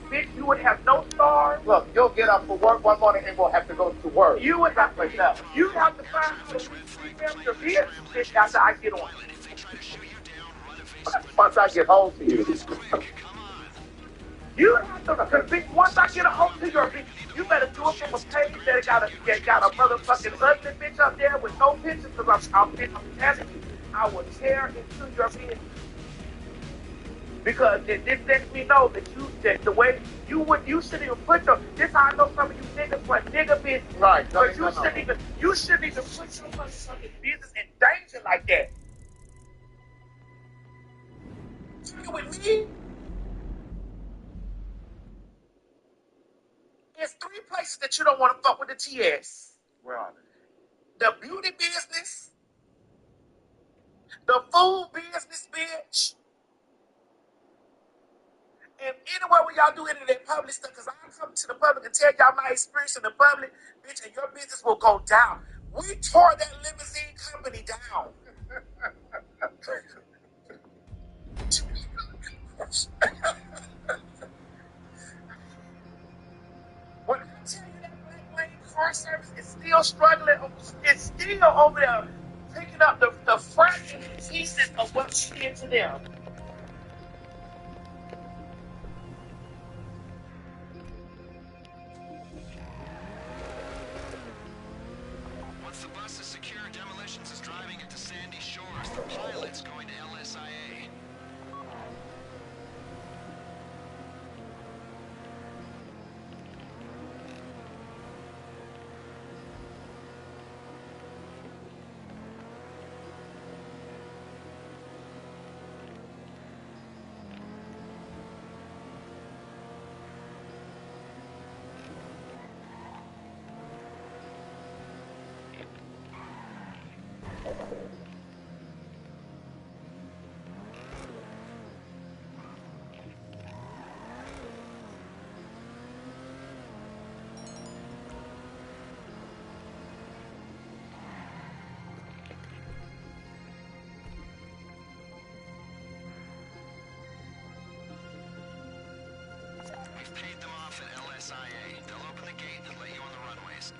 Speaker 4: bitch, you would have no stars.
Speaker 8: Look, you'll get up for work one morning and we'll have to go to work.
Speaker 4: You would have to, you have to find how to remember your business after I get on.
Speaker 8: Once I get home to you.
Speaker 4: You have to, because once I get a hold to your bitch, you better do it from a page that got a motherfucking ugly bitch up there with no pictures, because I'm telling you, I will tear into your business. Because this lets me know that the way you shouldn't even put this how I know some of you niggas want nigga business.
Speaker 8: Right.
Speaker 4: Because you shouldn't even put your motherfucking business in danger like that. You with me? There's 3 places that you don't want to fuck with the TS.
Speaker 8: Where are they?
Speaker 4: The beauty business, the food business, bitch, and anywhere where y'all do any of that public stuff, because I come to the public and tell y'all my experience in the public, bitch, and your business will go down. We tore that limousine company down. When I tell you that Black Lane car service is still struggling, it's still over there picking up the fractured pieces of what she did to them.
Speaker 3: Once the bus is secure, Demolitions is driving it to Sandy Shores. The pilot's going to LSIA. We've paid them off at LSIA. They'll open the gate and let you on the runways.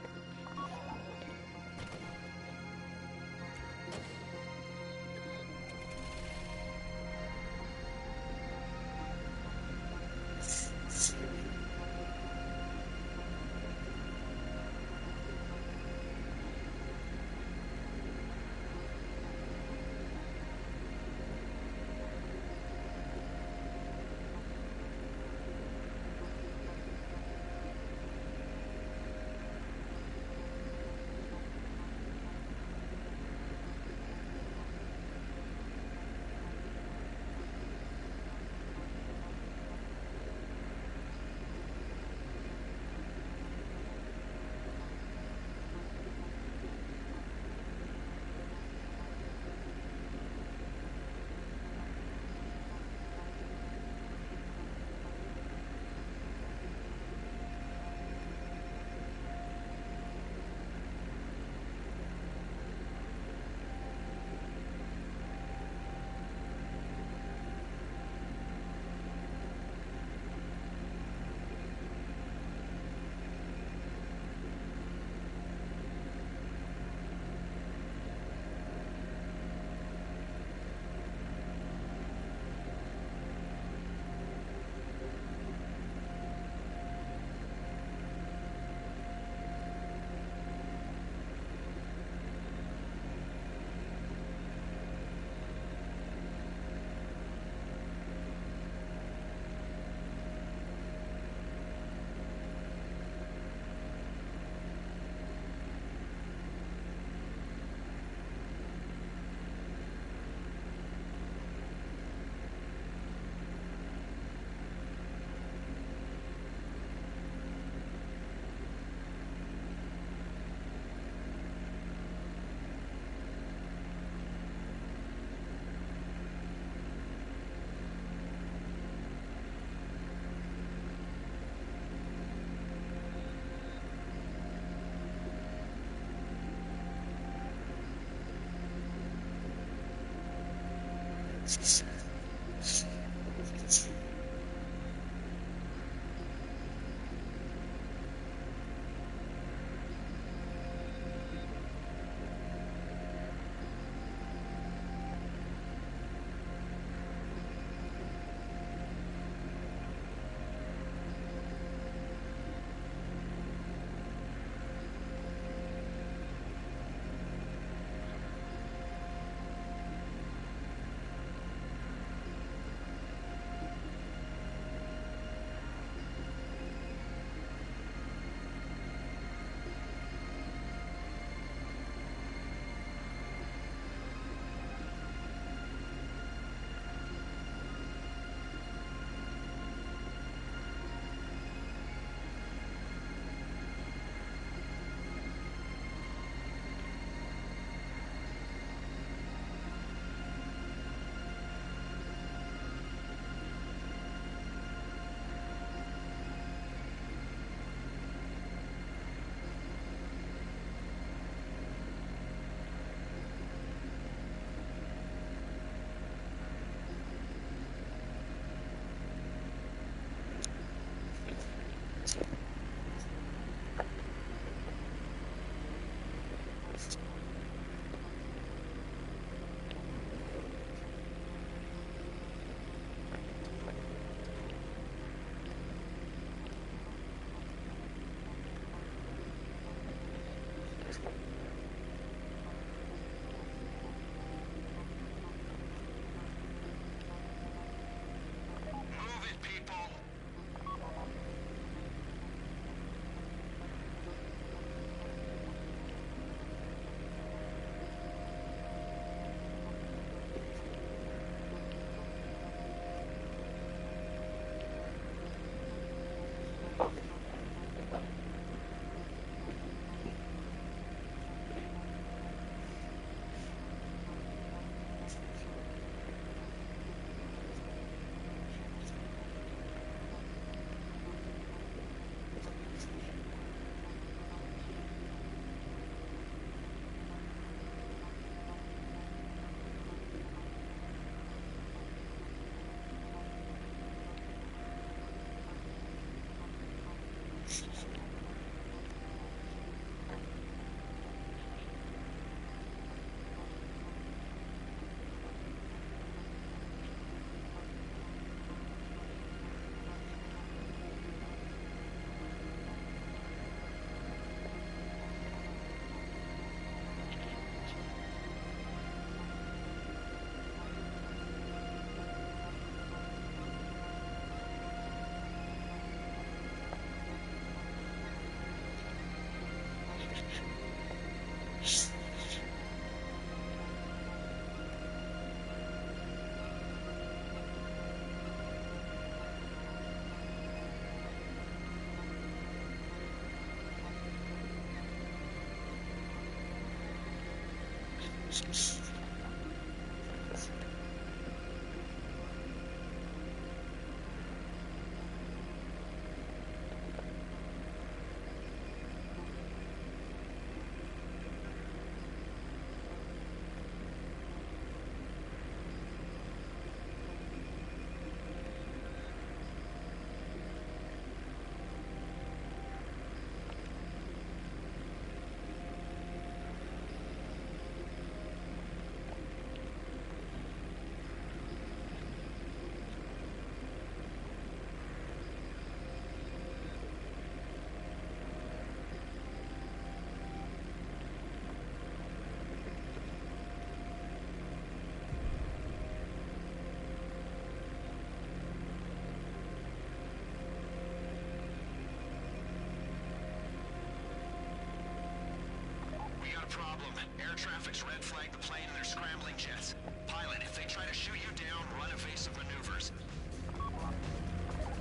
Speaker 3: problem. Air traffic's red flagged the plane and they're scrambling jets. Pilot, if they try to shoot you down, run evasive maneuvers.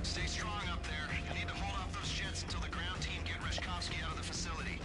Speaker 3: Stay strong up there. You need to hold off those jets until the ground team get Reshkovsky out of the facility.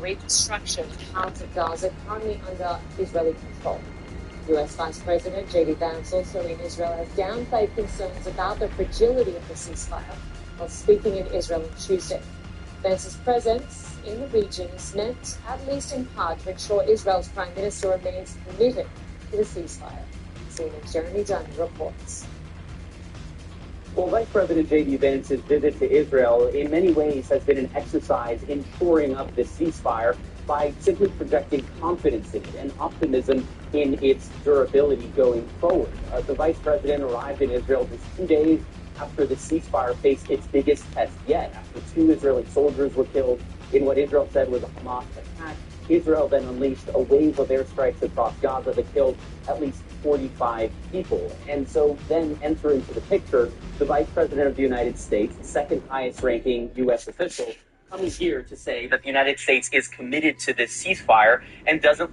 Speaker 2: great destruction out of Gaza, currently under Israeli control. U.S. Vice President J.D. Vance also in Israel has downplayed concerns about the fragility of the ceasefire while speaking in Israel on Tuesday. Vance's presence in the region is meant, at least in part, to ensure Israel's Prime Minister remains committed to the ceasefire. CNN's Jeremy Dunn reports.
Speaker 11: Well, Vice President J.D. Vance's visit to Israel in many ways has been an exercise in shoring up the ceasefire by simply projecting confidence in it and optimism in its durability going forward. The Vice President arrived in Israel just 2 days after the ceasefire faced its biggest test yet, after 2 Israeli soldiers were killed in what Israel said was a Hamas attack. Israel then unleashed a wave of airstrikes across Gaza that killed at least 45 people. And so then enter into the picture the Vice President of the United States, the second highest ranking U.S. official, coming here to say that the United States is committed to this ceasefire and doesn't.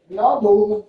Speaker 8: Y'all moving.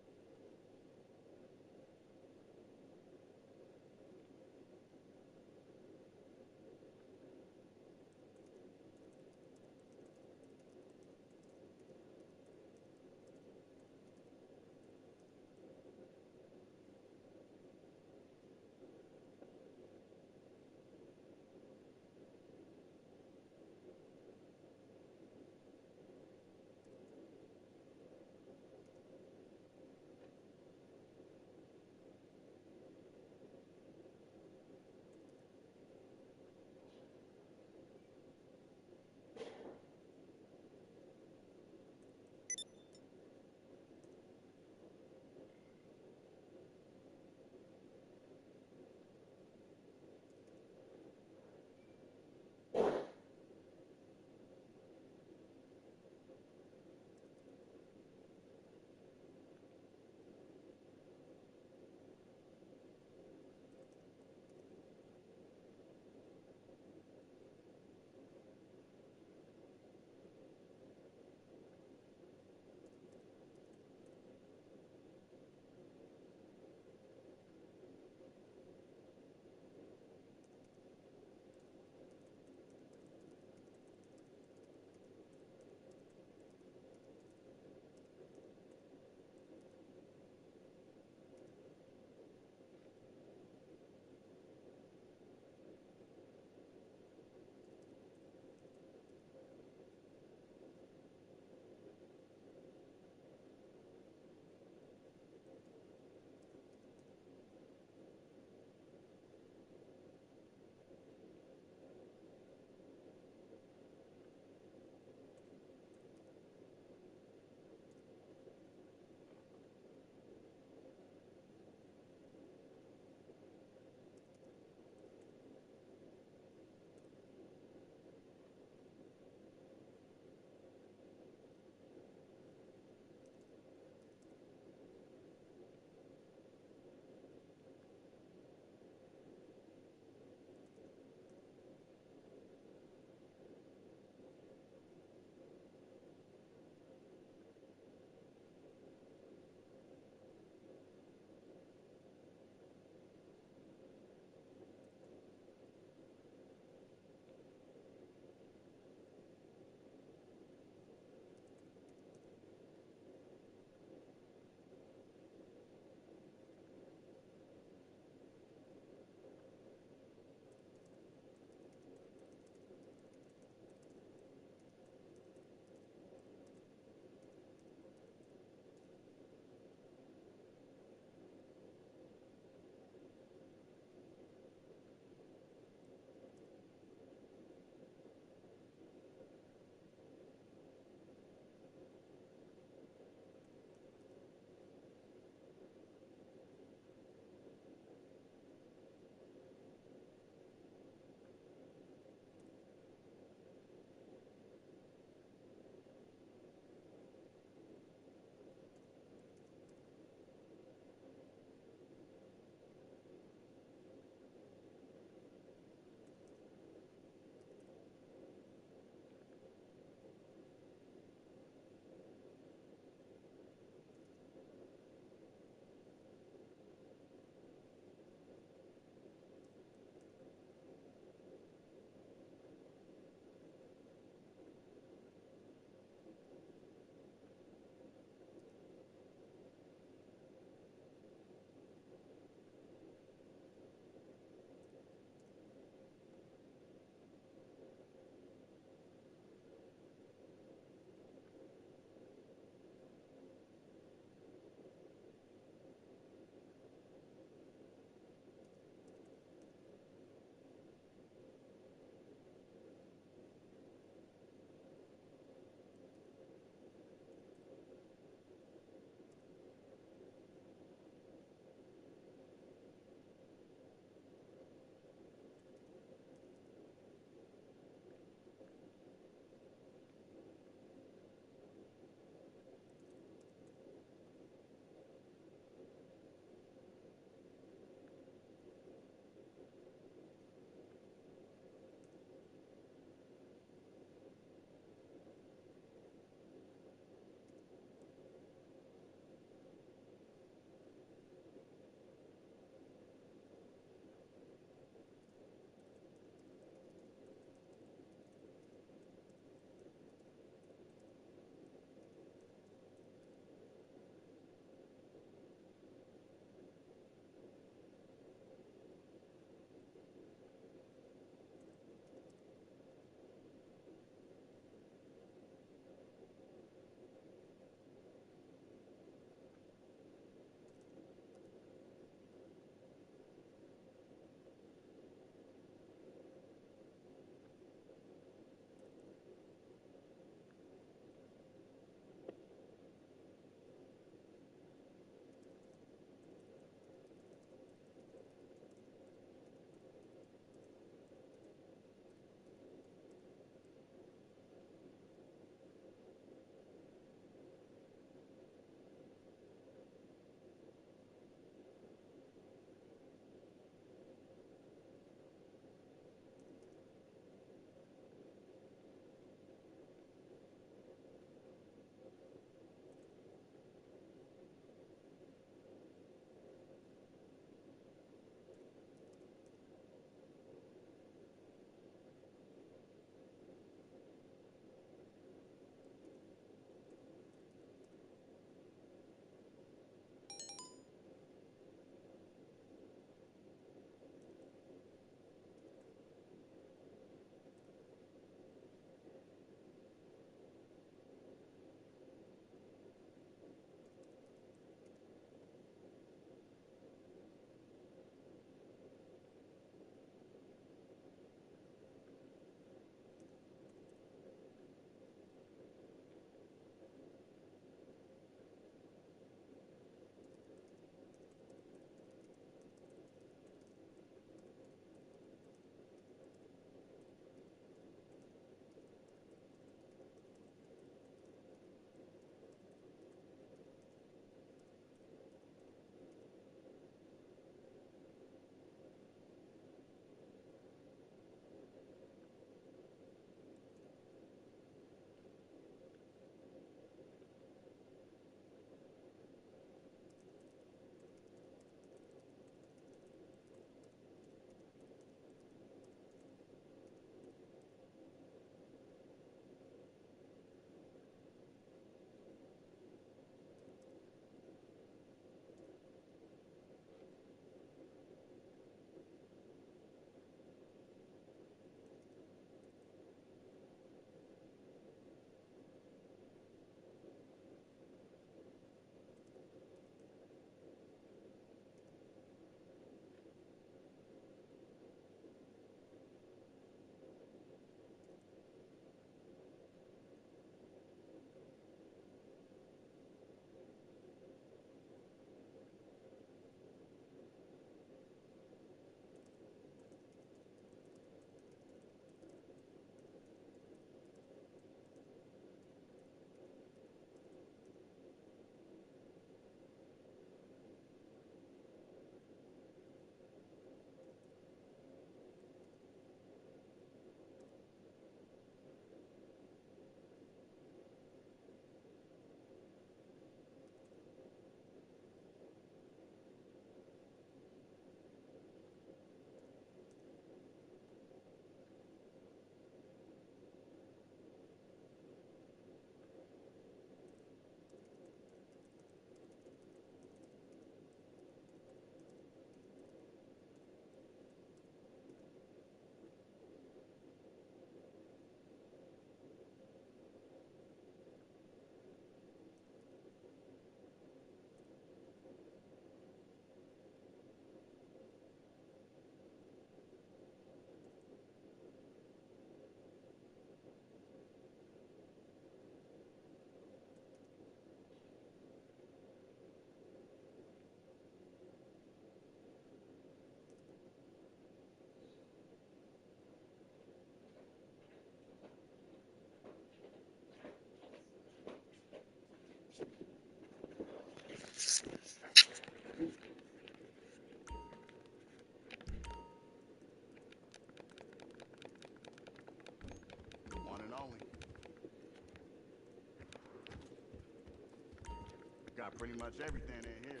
Speaker 1: pretty much everything in here.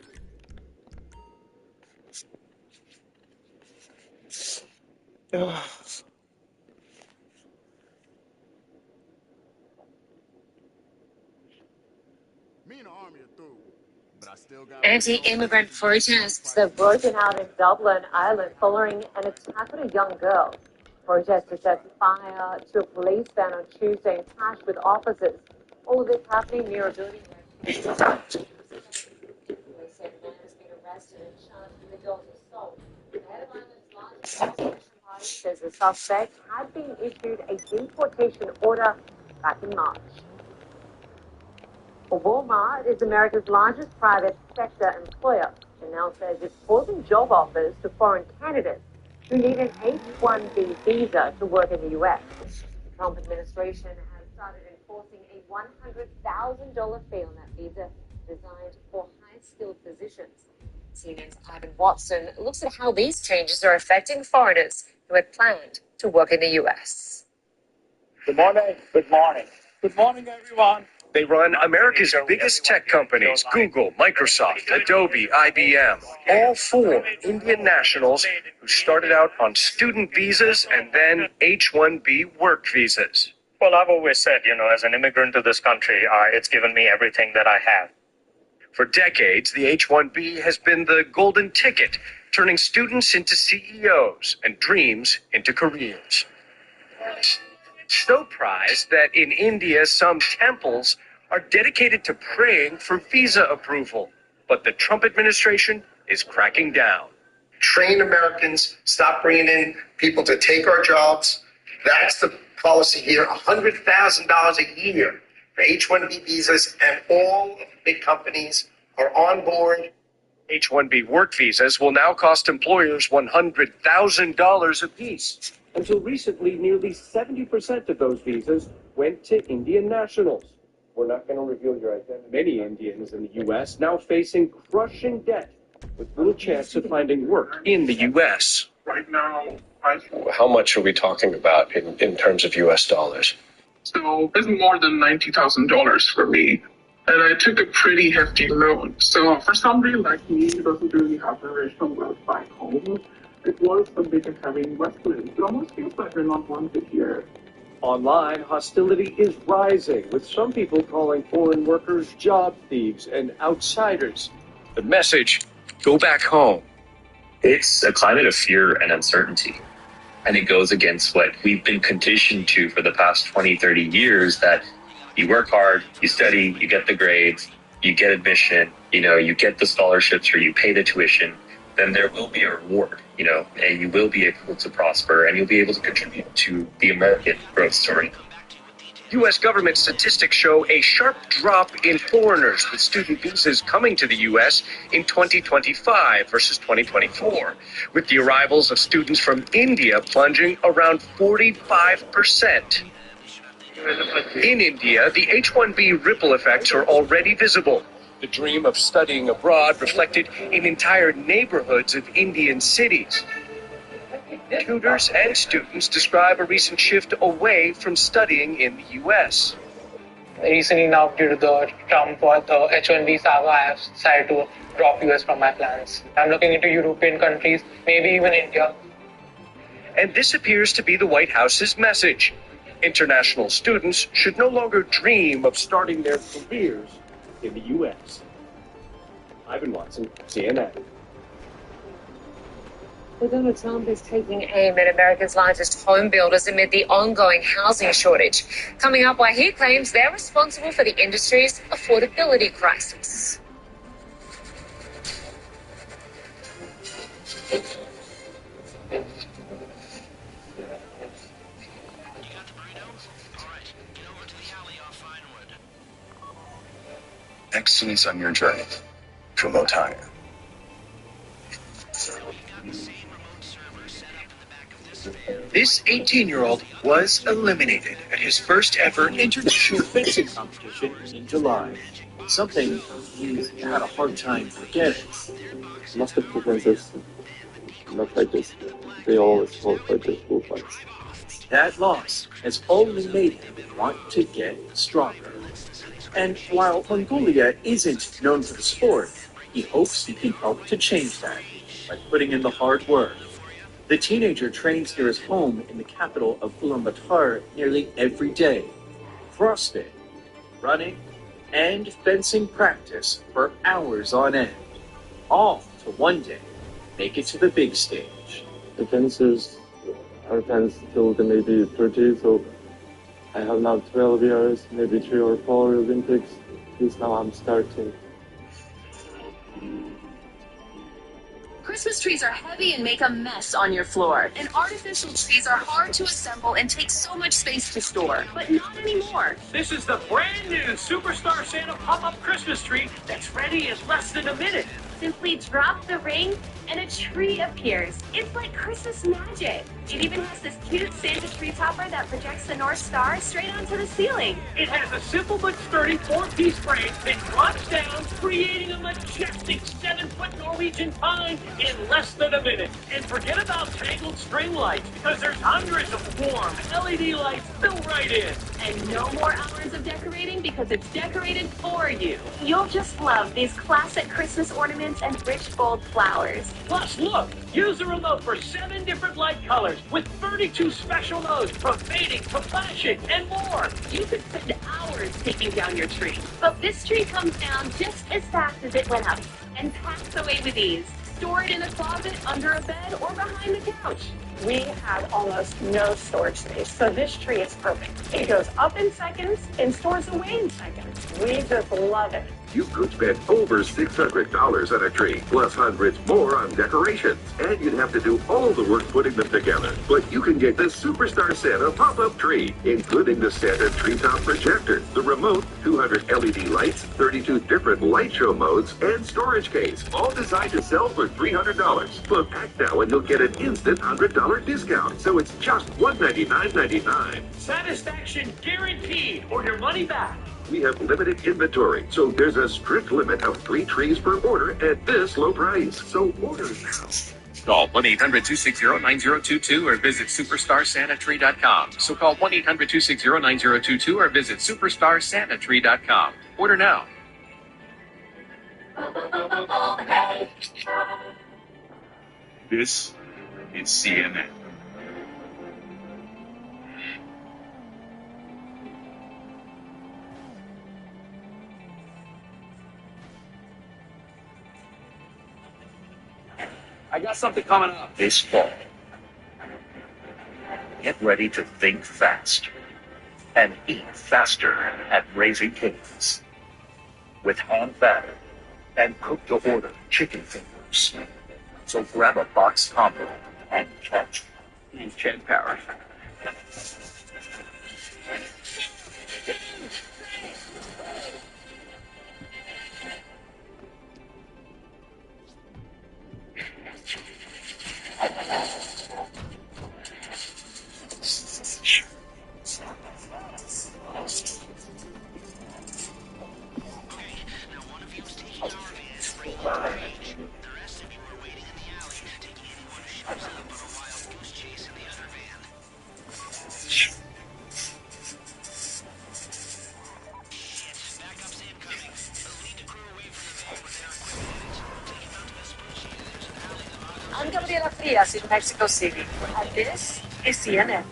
Speaker 1: Me and the army are through, but I still got
Speaker 2: Anti-immigrant protests have broken out in Dublin, Ireland, following an attack on a young girl. Protesters set fire to a police van on Tuesday and clashed with officers. All of this happening near a building where police said a man has been arrested and charged with the girl's assault. The head of Ireland's largest opposition party says the suspect had been issued a deportation order back in March. Walmart is America's largest private sector employer and now says it's pausing job offers to foreign candidates who need an H-1B visa to work in the U.S. The Trump administration has started enforcing a $100,000 fee on that visa designed for high-skilled positions. CNN's Ivan Watson looks at how these changes are affecting foreigners who had planned to work in the U.S.
Speaker 9: Good morning. Good morning. Good morning, everyone.
Speaker 23: They run America's biggest tech companies, Google, Microsoft, Adobe, IBM, all four Indian nationals who started out on student visas and then H-1B work visas.
Speaker 9: Well, I've always said, as an immigrant to this country, it's given me everything that I have.
Speaker 23: For decades, the H-1B has been the golden ticket, turning students into CEOs and dreams into careers. So prized that in India, some temples are dedicated to praying for visa approval. But the Trump administration is cracking down.
Speaker 24: Train Americans, stop bringing in people to take our jobs. That's the policy here, $100,000 a year for H-1B visas, and all of the big companies are on board.
Speaker 23: H-1B work visas will now cost employers $100,000 apiece. Until recently, nearly 70% of those visas went to Indian nationals. We're not going to reveal your identity. Many Indians in the U.S. now facing crushing debt with little chance of finding work in the U.S.
Speaker 25: Right now,
Speaker 23: How much are we talking about in terms of U.S. dollars?
Speaker 25: so it's more than $90,000 for me. And I took a pretty hefty loan. So for somebody like me who doesn't really have generational wealth back home, it was a big and heavy investment. It almost feels like you're not wanted here.
Speaker 23: Online, hostility is rising, with some people calling foreign workers job thieves and outsiders. The message, go back home.
Speaker 26: It's a climate of fear and uncertainty. And it goes against what we've been conditioned to for the past 20, 30 years, that you work hard, you study, you get the grades, you get admission, you get the scholarships or you pay the tuition, then there will be a reward, and you will be able to prosper and you'll be able to contribute to the American growth story.
Speaker 23: U.S. government statistics show a sharp drop in foreigners with student visas coming to the U.S. in 2025 versus 2024, with the arrivals of students from India plunging around 45%. In India, the H-1B ripple effects are already visible. The dream of studying abroad reflected in entire neighborhoods of Indian cities. Tutors and students describe a recent shift away from studying in the U.S.
Speaker 27: Recently now, due to the Trump H-1B saga, I have decided to drop US from my plans. I'm looking into European countries, maybe even India.
Speaker 23: And this appears to be the White House's message. International students should no longer dream of starting their careers in the U.S. Ivan Watson, CNN.
Speaker 2: Well, Donald Trump is taking aim at America's largest home builders amid the ongoing housing shortage. Coming up, why he claims they're responsible for the industry's affordability crisis.
Speaker 23: Excellence on your journey to remote hire. This 18-year-old was eliminated at his first ever international fencing competition in July. Something he's had a hard time forgetting.
Speaker 28: Master fences, not like this. They always fall like this bullfights.
Speaker 23: That loss has only made him want to get stronger. And while Mongolia isn't known for the sport, he hopes he can help to change that by putting in the hard work. The teenager trains near his home in the capital of Ulaanbaatar nearly every day. CrossFit, running, and fencing practice for hours on end. All to one day make it to the big stage.
Speaker 28: The fencers are fans till they maybe 30, so I have now 12 years, maybe 3 or 4 Olympics. This now I'm starting.
Speaker 10: Christmas trees are heavy and make a mess on your floor. And artificial trees are hard to assemble and take so much space to store. But not anymore.
Speaker 23: This is the brand new Superstar Santa pop-up Christmas tree that's ready in less than a minute.
Speaker 16: Simply drop the ring and a tree appears. It's like Christmas magic. It even has this cute Santa tree topper that projects the North Star straight onto the ceiling.
Speaker 23: It has a simple but sturdy 4-piece frame that drops down, creating a majestic 7-foot Norwegian pine in less than a minute. And forget about tangled string lights, because there's hundreds of warm LED lights built right in.
Speaker 16: And no more hours of decorating because it's decorated for you. You'll just love these classic Christmas ornaments and rich gold flowers.
Speaker 23: Plus, look, use the remote for 7 different light colors with 32 special modes from fading to flashing and more.
Speaker 16: You could spend hours taking down your tree. But this tree comes down just as fast as it went up and packs away with ease. Store it in a closet, under a bed, or behind the couch.
Speaker 4: We have almost no storage space, so this tree is perfect. It goes up in seconds and stores away in seconds. We just love it.
Speaker 6: You could spend over $600 on a tree, plus hundreds more on decorations. And you'd have to do all the work putting them together. But you can get the Superstar Santa pop-up tree, including the Santa treetop projector, the remote, 200 LED lights, 32 different light show modes, and storage case, all designed to sell for $300. But act now and you'll get an instant $100 discount. So it's just $199.99.
Speaker 23: Satisfaction guaranteed or your money back.
Speaker 6: We have limited inventory, so there's a strict limit of 3 trees per order at this low price. So order now.
Speaker 23: Call 1-800-260-9022 or visit superstarsantatree.com. So call 1-800-260-9022 or visit superstarsantatree.com. Order now.
Speaker 7: This is CNN.
Speaker 23: I got something coming up. This fall, get ready to think fast and eat faster at Raising Cane's. With hand-battered and cooked-to-order chicken fingers. So grab a box combo and catch. Use 10 power.
Speaker 2: I'm Gabriela Frias in Mexico City, and this is CNN.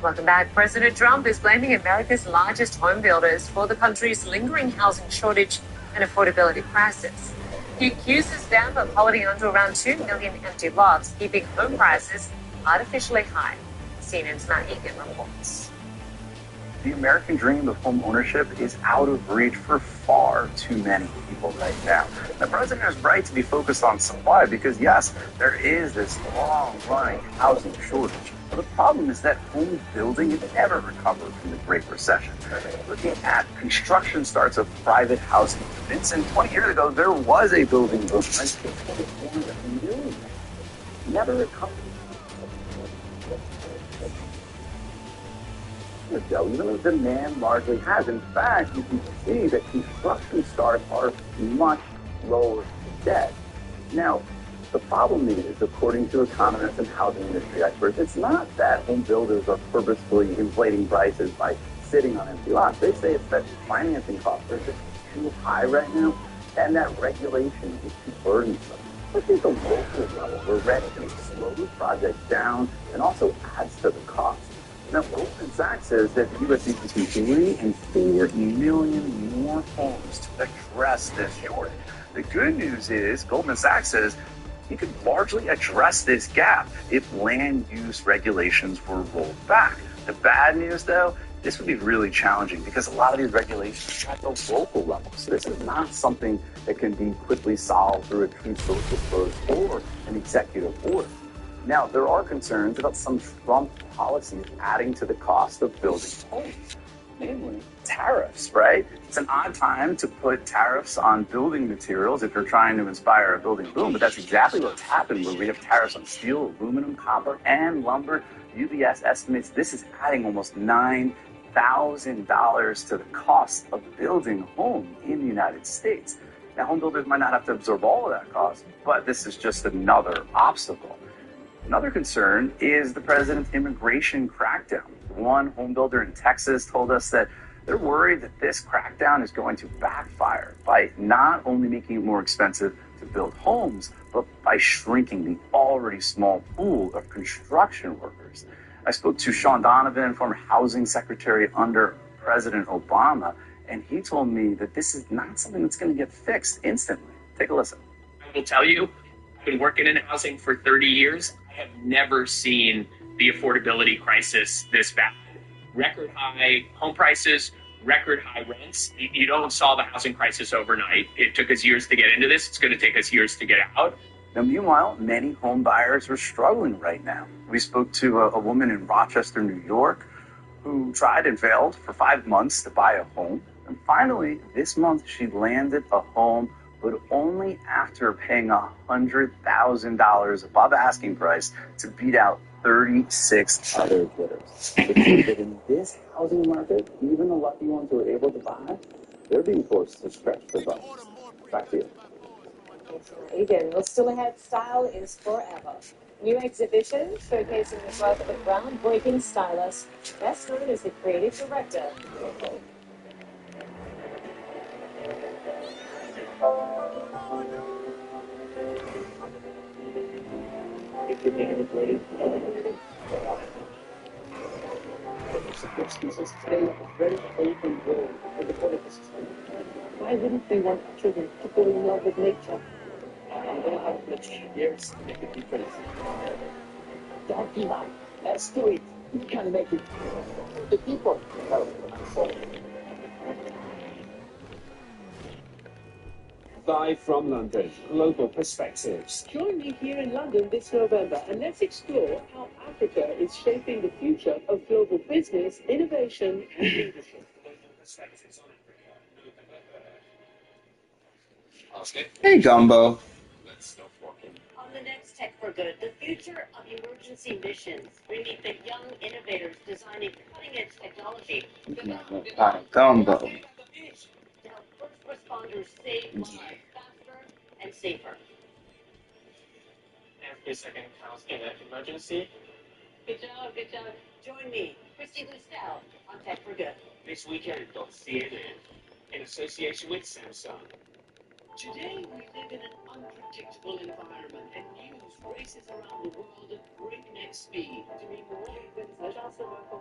Speaker 2: Welcome back. President Trump is blaming America's largest home builders for the country's lingering housing shortage and affordability crisis. He accuses them of holding onto around 2 million empty lots, keeping home prices artificially high. CNN's Matt Egan reports.
Speaker 12: The American dream of home ownership is out of reach for far too many people right now. The president is right to be focused on supply because, yes, there is this long-running housing shortage. But the problem is that home building has never recovered from the Great Recession. Looking at construction starts of private housing units, and 20 years ago, there was a building boom. Never recovered. Even though demand largely has. In fact, you can see that construction starts are much lower today. Now, The problem is, according to economists and housing industry experts, it's not that home builders are purposefully inflating prices by sitting on empty lots. They say it's that financing costs are just too high right now, and that regulation is too burdensome. Especially at the local level, where red tape slows projects down and also adds to the cost. Now, Goldman Sachs says that the U.S. needs between 3 and 4 million more homes to address this shortage. The good news is Goldman Sachs says you could largely address this gap if land use regulations were rolled back. The bad news, though, this would be really challenging because a lot of these regulations are at the local level. So this is not something that can be quickly solved through a true social vote or an executive order. Now, there are concerns about some Trump policies adding to the cost of building homes, namely tariffs, right? It's an odd time to put tariffs on building materials if you're trying to inspire a building boom, but that's exactly what's happened where we have tariffs on steel, aluminum, copper, and lumber. UBS estimates this is adding almost $9,000 to the cost of building a home in the United States. Now, home builders might not have to absorb all of that cost, but this is just another obstacle. Another concern is the president's immigration crackdown. One home builder in Texas told us that they're worried that this crackdown is going to backfire by not only making it more expensive to build homes, but by shrinking the already small pool of construction workers. I spoke to Sean Donovan, former housing secretary under President Obama, and he told me that this is not something that's going to get fixed instantly. Take a listen.
Speaker 14: I will tell you, I've been working in housing for 30 years. I have never seen the affordability crisis this bad. Record high home prices, record high rents. You don't solve a housing crisis overnight. It took us years to get into this. It's going to take us years to get out.
Speaker 12: Now, meanwhile, many home buyers are struggling right now. We spoke to a woman in Rochester, New York, who tried and failed for 5 months to buy a home. And finally, this month, she landed a home, but only after paying $100,000 above asking price to beat out 36 other bidders. It means that in this housing market, even the lucky ones who are able to buy, they're being forced to stretch their budgets. Back to you.
Speaker 2: Again, well, still ahead, style is forever. New exhibition showcasing the work of a groundbreaking stylist, best known as the creative director.
Speaker 11: Why wouldn't we want children to fall in love with nature? And they have much years to make a difference. Don't give up. Let's do it. We can make it. The people.
Speaker 15: Live from London, Global Perspectives. Join me here in London this November and let's explore how Africa is shaping the future of global business, innovation, and leadership.
Speaker 17: Hey, Gumbo.
Speaker 18: On the next Tech for Good, the future of emergency missions. We meet the young innovators designing cutting-edge technology.
Speaker 17: Gumbo.
Speaker 18: To help first responders save lives faster and safer.
Speaker 27: Every second counts in an emergency.
Speaker 18: Good job, good job. Join me, Christy Lucelle, on Tech for Good.
Speaker 27: This weekend on CNN, in association with Samsung.
Speaker 18: Today, we live in an unpredictable environment and news races around the world at breakneck speed.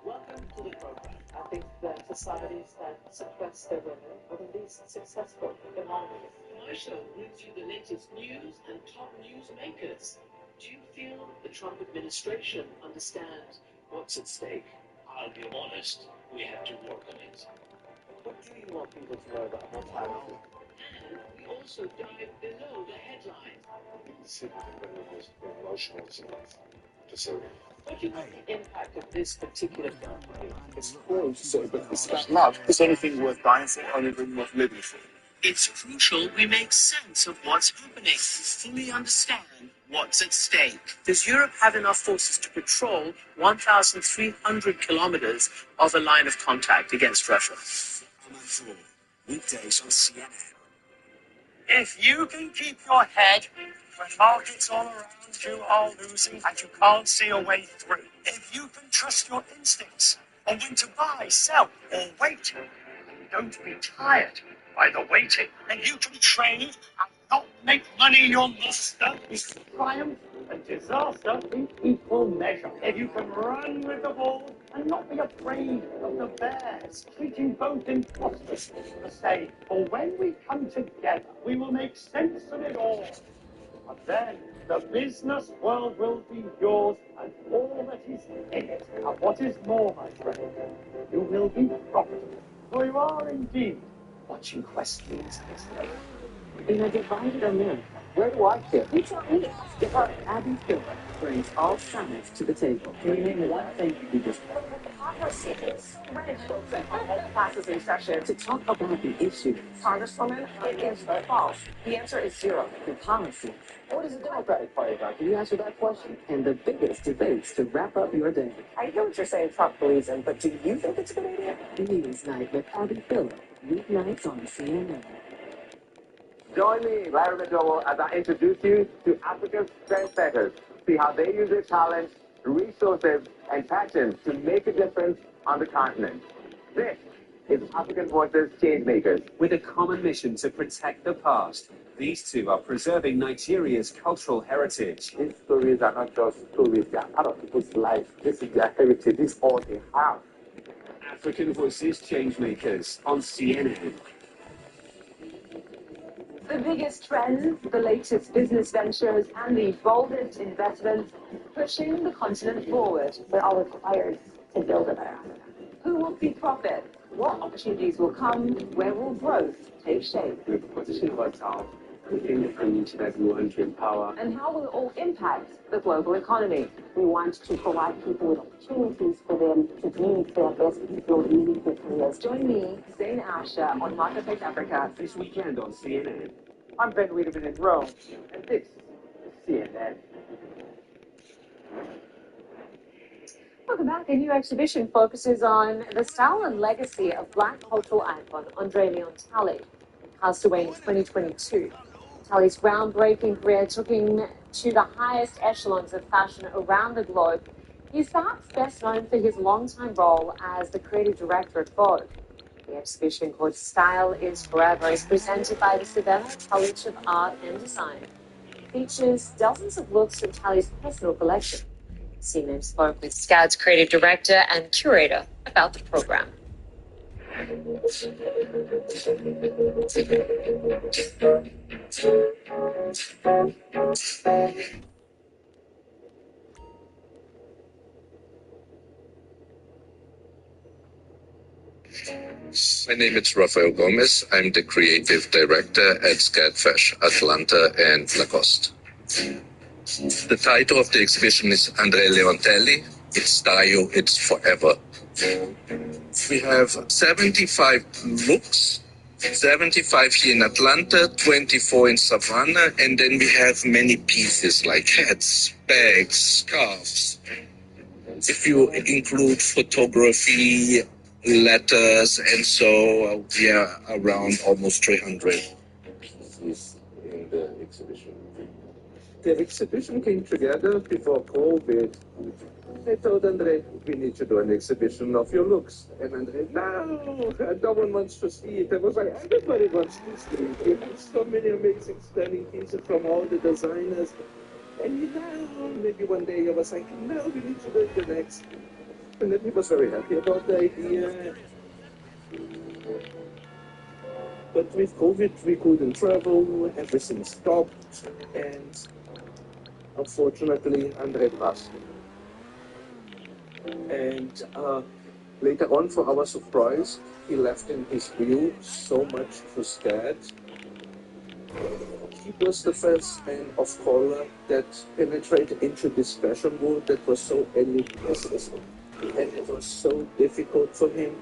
Speaker 15: Welcome to the program. I think that societies that suppress their women are the least successful economies.
Speaker 18: My show brings you the latest news and top news makers. Do you feel the Trump administration understands what's at stake?
Speaker 27: I'll be honest, we have to work on it.
Speaker 15: What do you want people to know about what's happening?
Speaker 18: And we also dive below the headlines.
Speaker 15: What do you think the impact of this particular campaign is close, but it's not. Is anything worth dying for or anything worth living for?
Speaker 18: It's crucial we make sense of what's happening and fully understand what's at stake.
Speaker 15: Does Europe have enough forces to patrol 1,300 kilometers of a line of contact against Russia?
Speaker 3: I'm on 4, weekdays on CNN.
Speaker 1: If you can keep your head when markets all around you are losing and you can't see a way through, if you can trust your instincts on when to buy, sell, or wait, and don't be tired by the waiting, and you can trade and not make money your master, is triumph and disaster in equal measure. If you can run with the ball and not be afraid of the bears, treating both impostors the same. For when we come together, we will make sense of it all. And then the business world will be yours and all that is in it. And what is more, my friend, you will be profitable. For you are indeed watching questions this day. In a divided America, where do I fit? You tell me. Abby Phillip brings all sides to the table. Can you name one thing you just hypocrisy is so ridiculous in all classes in session. To talk about the issue, Congresswoman, it is false. The answer is zero. The policy. What is the Democratic Party about? Can you answer that question? And the biggest debates to wrap up your day. I hear what you're saying Trump believes in, but do you think it's a good idea? News Night with Abby Phillip. Weeknights on CNN.
Speaker 5: Join me, Larry McDowell, as I introduce you to Africa's trendsetters. See how they use their talents, resources, and passion to make a difference on the continent. This is African Voices Changemakers.
Speaker 8: With a common mission to protect the past, these two are preserving Nigeria's cultural heritage.
Speaker 5: These stories are not just stories, they are part of people's life. This is their heritage, this is all they have.
Speaker 8: African Voices Changemakers on CNN.
Speaker 13: The biggest trends, the latest business ventures, and the boldest investments pushing the continent forward. We're all required to build a better Africa. Who will see profit? What opportunities will come? Where will growth take shape?
Speaker 8: The position of ourselves within the community that we want to empower.
Speaker 13: And how will it all impact the global economy?
Speaker 19: We want to provide people with opportunities for them to be their best people, meaningful careers.
Speaker 13: Join me, Zain Asher, on Marketplace Africa
Speaker 8: this weekend on CNN.
Speaker 5: I'm Ben Wiedemann in Rome, and this is CNN.
Speaker 2: Welcome back. A new exhibition focuses on the style and legacy of Black cultural icon Andre Leon Talley, passed away in 2022. Talley's groundbreaking career took him to the highest echelons of fashion around the globe. He's perhaps best known for his longtime role as the creative director at Vogue. The exhibition, called Style is Forever, is presented by the Savannah College of Art and Design. It features dozens of looks from Talley's personal collection. CNN spoke with Scout's creative director and curator about the program.
Speaker 20: My name is Rafael Gomez. I'm the creative director at Scatfish, Atlanta, and Lacoste. The title of the exhibition is Andre Leontelli. It's Style, It's Forever. We have 75 looks, 75 here in Atlanta, 24 in Savannah, and then we have many pieces like hats, bags, scarves. If you include photography, letters, and so we are around almost 300 pieces in the exhibition.
Speaker 28: The exhibition came together before COVID. I told Andre, we need to do an exhibition of your looks. And Andre, no, no one wants to see it. I was like, everybody wants to see it. You have so many amazing, stunning pieces from all the designers. And maybe one day I was like, no, we need to do it the next. And then he was very happy about the idea. But with COVID, we couldn't travel, everything stopped, and unfortunately, Andre passed. And later on, for our surprise, he left in his will so much to scared. He was the first man of color that penetrated into this fashion world that was so elitist, and it was so difficult for him.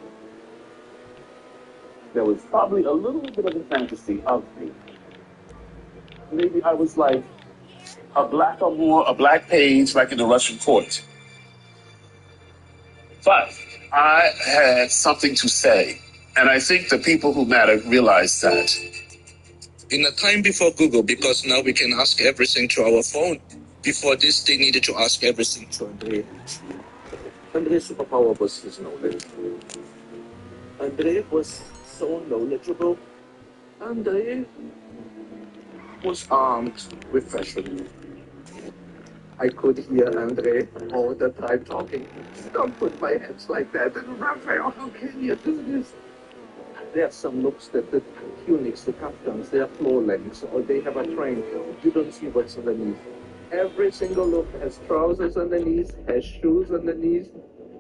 Speaker 5: There was probably a little bit of a fantasy of me. Maybe I was like a black Amour, a black page like in the Russian court. But I had something to say, and I think the people who matter realized that.
Speaker 20: In a time before Google, because now we can ask everything through our phone. Before this, they needed to ask everything to Andre.
Speaker 28: Andre's superpower was his knowledge. Andre was so knowledgeable. Andre was armed with fashion. I could hear Andre all the time talking. Don't put my hands like that. Raphael, how can you do this? There are some looks that the tunics, the kaftans, they are floor lengths, or they have a train. You don't see what's underneath. Every single look has trousers underneath, has shoes underneath.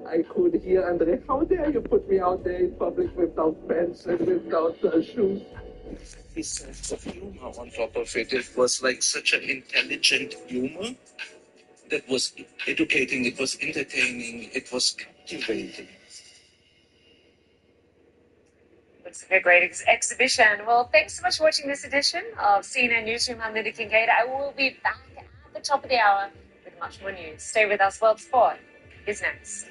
Speaker 28: I could hear Andre, how dare you put me out there in public without pants and without shoes?
Speaker 20: His sense of humor on top of it, it was like such an intelligent humor that was educating, it was entertaining, it was captivating.
Speaker 2: Looks like a great exhibition. Well, thanks so much for watching this edition of CNN Newsroom. I'm Linda Kincaid. I will be back at the top of the hour with much more news. Stay with us. World Sport is next.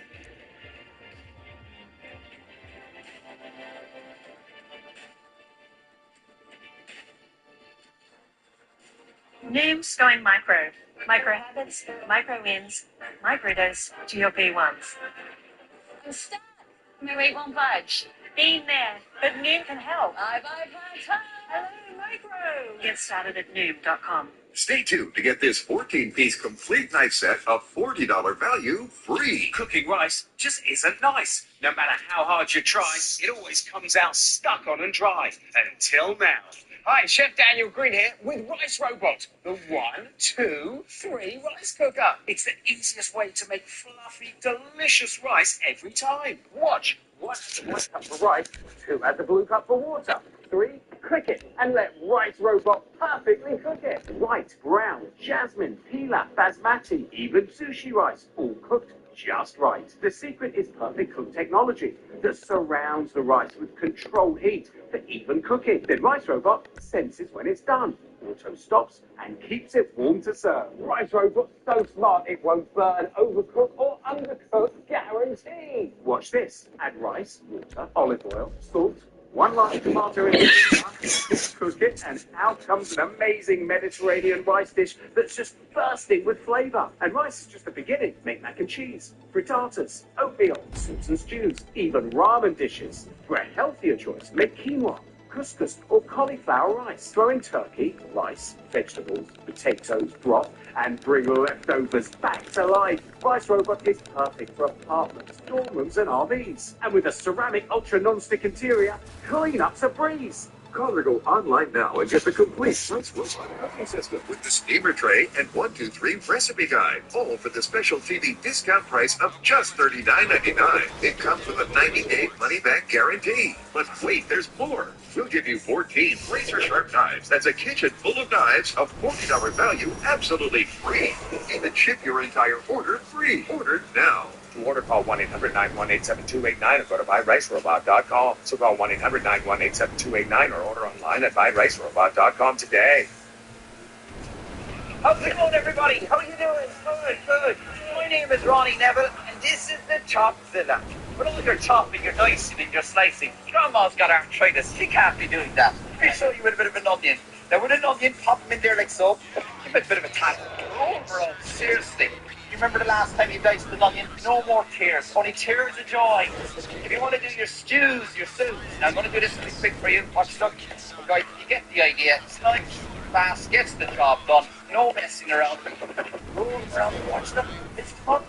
Speaker 2: Names going micro. Micro habits, micro wins, microdose GLP-1s. And start. My weight won't budge. Been there, but Noom can help. Bye. Hello, Micro. Get started at Noom.com.
Speaker 6: Stay tuned to get this 14-piece complete knife set of $40 value free.
Speaker 8: Cooking rice just isn't nice. No matter how hard you try, it always comes out stuck on and dry. Until now. Hi, Chef Daniel Green here with Rice Robot, the 1, 2, 3 rice cooker. It's the easiest way to make fluffy, delicious rice every time. Watch. 1 adds the white cup for rice, 2 adds the blue cup for water, 3 click it and let Rice Robot perfectly cook it. White, brown, jasmine, pilaf, basmati, even sushi rice, all cooked just right. The secret is perfect cook technology that surrounds the rice with controlled heat for even cooking. Then Rice Robot senses when it's done, auto stops and keeps it warm to serve. Rice Robot's so smart it won't burn, overcook or undercook, guaranteed. Watch this. Add rice, water, olive oil, salt, 1 large tomato in it, cook it, and out comes an amazing Mediterranean rice dish that's just bursting with flavour. And rice is just the beginning. Make mac and cheese, frittatas, oatmeal, soups and stews, even ramen dishes. For a healthier choice, make quinoa, couscous or cauliflower rice. Throw in turkey, rice, vegetables, potatoes, broth, and bring leftovers back to life. Rice Robot is perfect for apartments, dorm rooms and RVs. And with a ceramic ultra non-stick interior, clean-up's a breeze.
Speaker 6: Call or go online now and get the complete Rice Robot cooking system with the steamer tray and 1, 2, 3 recipe guide, all for the special TV discount price of just $39.99. It comes with a 90-day money-back guarantee. But wait, there's more. We'll give you 14 razor-sharp knives. That's a kitchen full of knives of $40 value, absolutely free. Even ship your entire order free. Order now.
Speaker 23: To order, call 1-800-918-7289 or go to buyricерobot.com. So call 1-800-918-7289 or order online at buyricerobot.com today.
Speaker 9: How's it going, everybody? How are you doing? Good. My name is Ronnie Neville, and this is the Chopzilla. With all your chopping, your dicing, and your slicing, Grandma's got arthritis. She can't be doing that. Let me show you with a bit of an onion. Now, with an onion, pop them in there like so. Give it a bit of a tap. Oh, bro, seriously. You remember the last time you diced an onion? No more tears, only tears of joy. If you want to do your stews, your soups, now I'm going to do this really quick for you. Watch, look. Guys, you get the idea. It's like fast, gets the job done. No messing around. Rolling around, watch them. It's fun.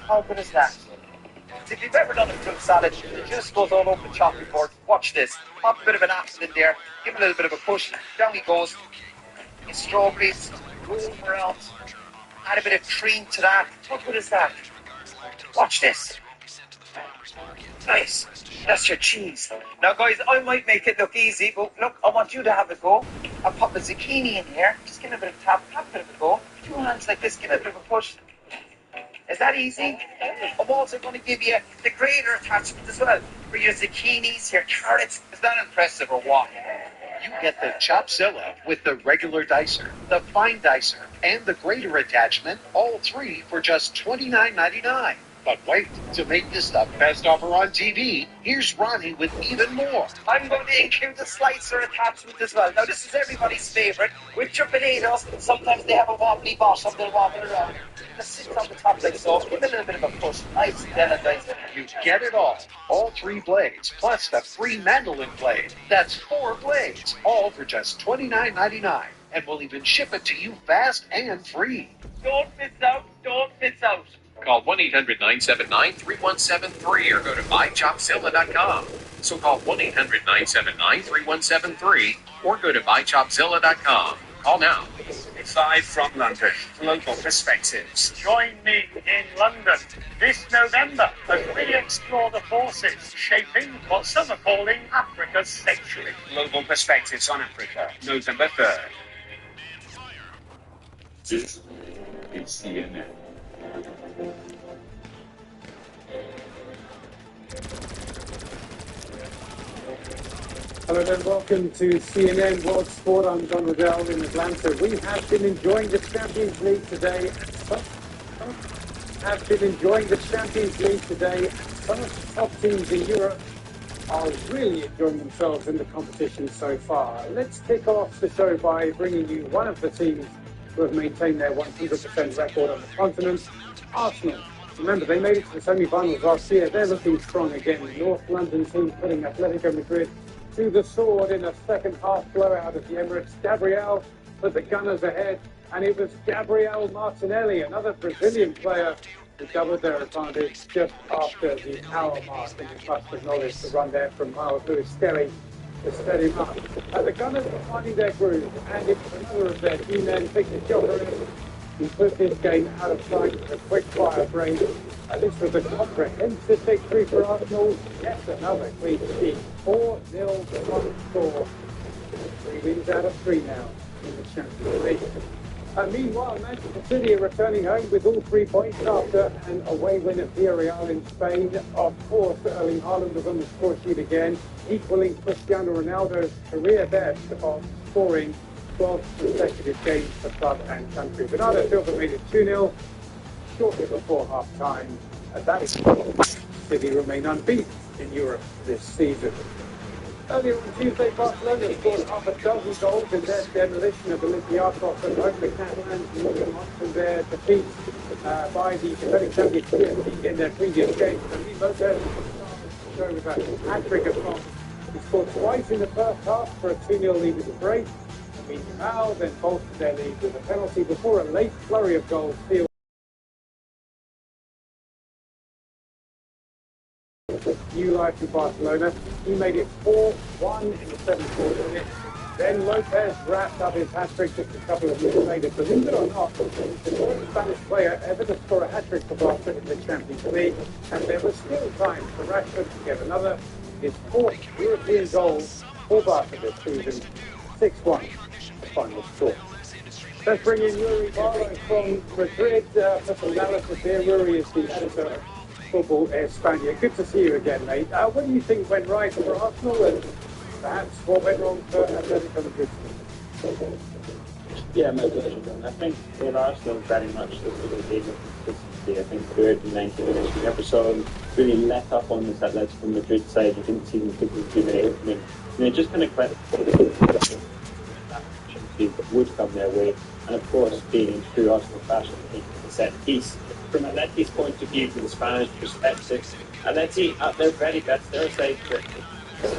Speaker 9: How good is that? If you've ever done a fruit salad, the juice goes all over the chopping board. Watch this. Pop a bit of an apple in there. Give it a little bit of a push. Down he goes. His strawberries. Roll them around. Add a bit of cream to that. How good is that? Watch this. Nice. That's your cheese. Now, guys, I might make it look easy, but look, I want you to have a go. I'll pop the zucchini in here. Just give it a bit of a tap. Have a bit of a go. 2 hands like this. Give it a bit of a push. Is that easy? I'm also going to give you the grater attachment as well for your zucchinis, your carrots. Is that impressive or what?
Speaker 10: You get the Chopzilla with the regular dicer, the fine dicer, and the grater attachment, all 3 for just $29.99. But wait, to make this the best offer on TV, here's Ronnie with even more.
Speaker 9: I'm going to include the slicer attachment as well. Now, this is everybody's favourite. With your potatoes, sometimes they have a wobbly bottom, they'll wobble around. Just sits on the top like so, give it a little bit of a push. Nice and then nice.
Speaker 10: You get it all 3 blades, plus the free mandolin blade. That's 4 blades, all for just $29.99. And we'll even ship it to you fast and free.
Speaker 9: Don't miss out, don't miss out.
Speaker 14: Call 1-800-979-3173 or go to buychopzilla.com. So call 1-800-979-3173 or go to buychopzilla.com. Call now.
Speaker 1: Live from London, Local Perspectives. Join me in London this November as we explore the forces shaping what some are calling Africa's century. Global Perspectives on Africa, November 3rd.
Speaker 4: This is CNN.
Speaker 7: Hello and welcome to CNN World Sport. I'm John Riddell in Atlanta. We have been enjoying the Champions League today. Some of the top teams in Europe are really enjoying themselves in the competition so far. Let's kick off the show by bringing you one of the teams who have maintained their 100% record on the continent, Arsenal. Remember, they made it to the semi-finals last year. They're looking strong again. The North London team putting Atletico Madrid to the sword in a second-half blowout at the Emirates. Gabriel put the Gunners ahead, and it was Gabriel Martinelli, another Brazilian player, who doubled their advantage just after the hour mark. And you must acknowledge the run there from Miles Lewis-Skelly to set him up. The Gunners were finding their groove, and it was another of their key men, Victor Gyokeres, who put this game out of sight with a quick-fire break. This was a comprehensive victory for Arsenal. Yet another clean sheet. 4-0 front score. 3 wins out of 3 now in the Champions League. Meanwhile, Manchester City are returning home with all 3 points after an away win at Villarreal in Spain. Of course, Erling Haaland was on the score sheet again, equaling Cristiano Ronaldo's career best of scoring 12 consecutive games for club and country. Bernardo Silva made it 2-0 shortly before half-time. That is City remain unbeaten in Europe this season. Earlier on Tuesday, Barcelona scored half a dozen goals in their demolition of Olympiacos at home. The Catalans moving on from their defeat by the defending champions PSG in their previous game. Luis Lopez showed with a hat-trick of goals. He scored twice in the first half for a 2-0 lead at the break. Meanwhile, then bolstered their lead with a penalty before a late flurry of goals sealed new life to Barcelona. He made it 4-1 in the 74th minute. Then Lopez wrapped up his hat-trick just a couple of minutes later. Believe it or not, the first Spanish player ever to score a hat-trick for Barca in the Champions League, and there was still time for Rashford to get another, his 4th European goal for Barca this season. 6-1, the final score. Let's bring in Rui Barlow from Madrid for some analysis here. Rui is the editor of Football España. Good to see you again, mate. What do you think went right for Arsenal and perhaps what went wrong for Atletico Madrid?
Speaker 16: Yeah, my pleasure. I think for Arsenal, very much the game of consistency. I think throughout the 90 minutes, we never saw them really let up on this Atletico Madrid side. You didn't see them taking too many openings. And it just kind of that would come their way. And of course, being in true Arsenal fashion, the set piece. From Atleti's point of view, from the Spanish perspective, Atleti at their very best, they're a side that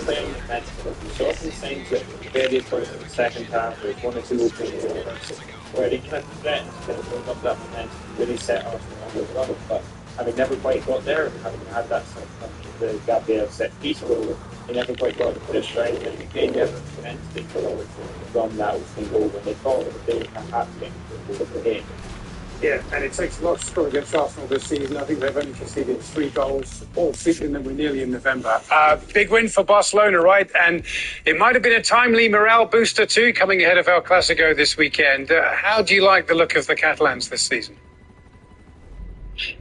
Speaker 16: playing defensively. So often signs at various points in the second half, there's 1 or 2 openings where they kind of threaten to kind of build up that momentum, really set Arsenal on the run. But having never quite got there, having had that the Gabriel set piece goal, they never quite got to their stride. And again, never immensely from that opening goal when they thought that they were happening to the game.
Speaker 7: Yeah, and it takes a lot to score against Arsenal this season. I think they've only conceded 3 goals all season, and we're nearly in November. Big win for Barcelona, right? And it might have been a timely morale booster too, coming ahead of El Clasico this weekend. How do you like the look of the Catalans this season?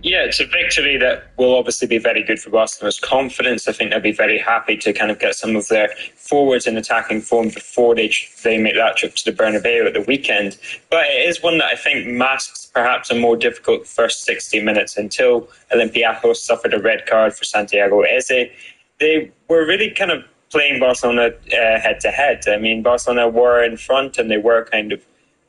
Speaker 11: Yeah, it's a victory that will obviously be very good for Barcelona's confidence. I think they'll be very happy to kind of get some of their forwards in attacking form before they make that trip to the Bernabeu at the weekend. But it is one that I think masks perhaps a more difficult first 60 minutes until Olympiacos suffered a red card for Santiago Eze. They were really kind of playing Barcelona head-to-head. I mean, Barcelona were in front and they were kind of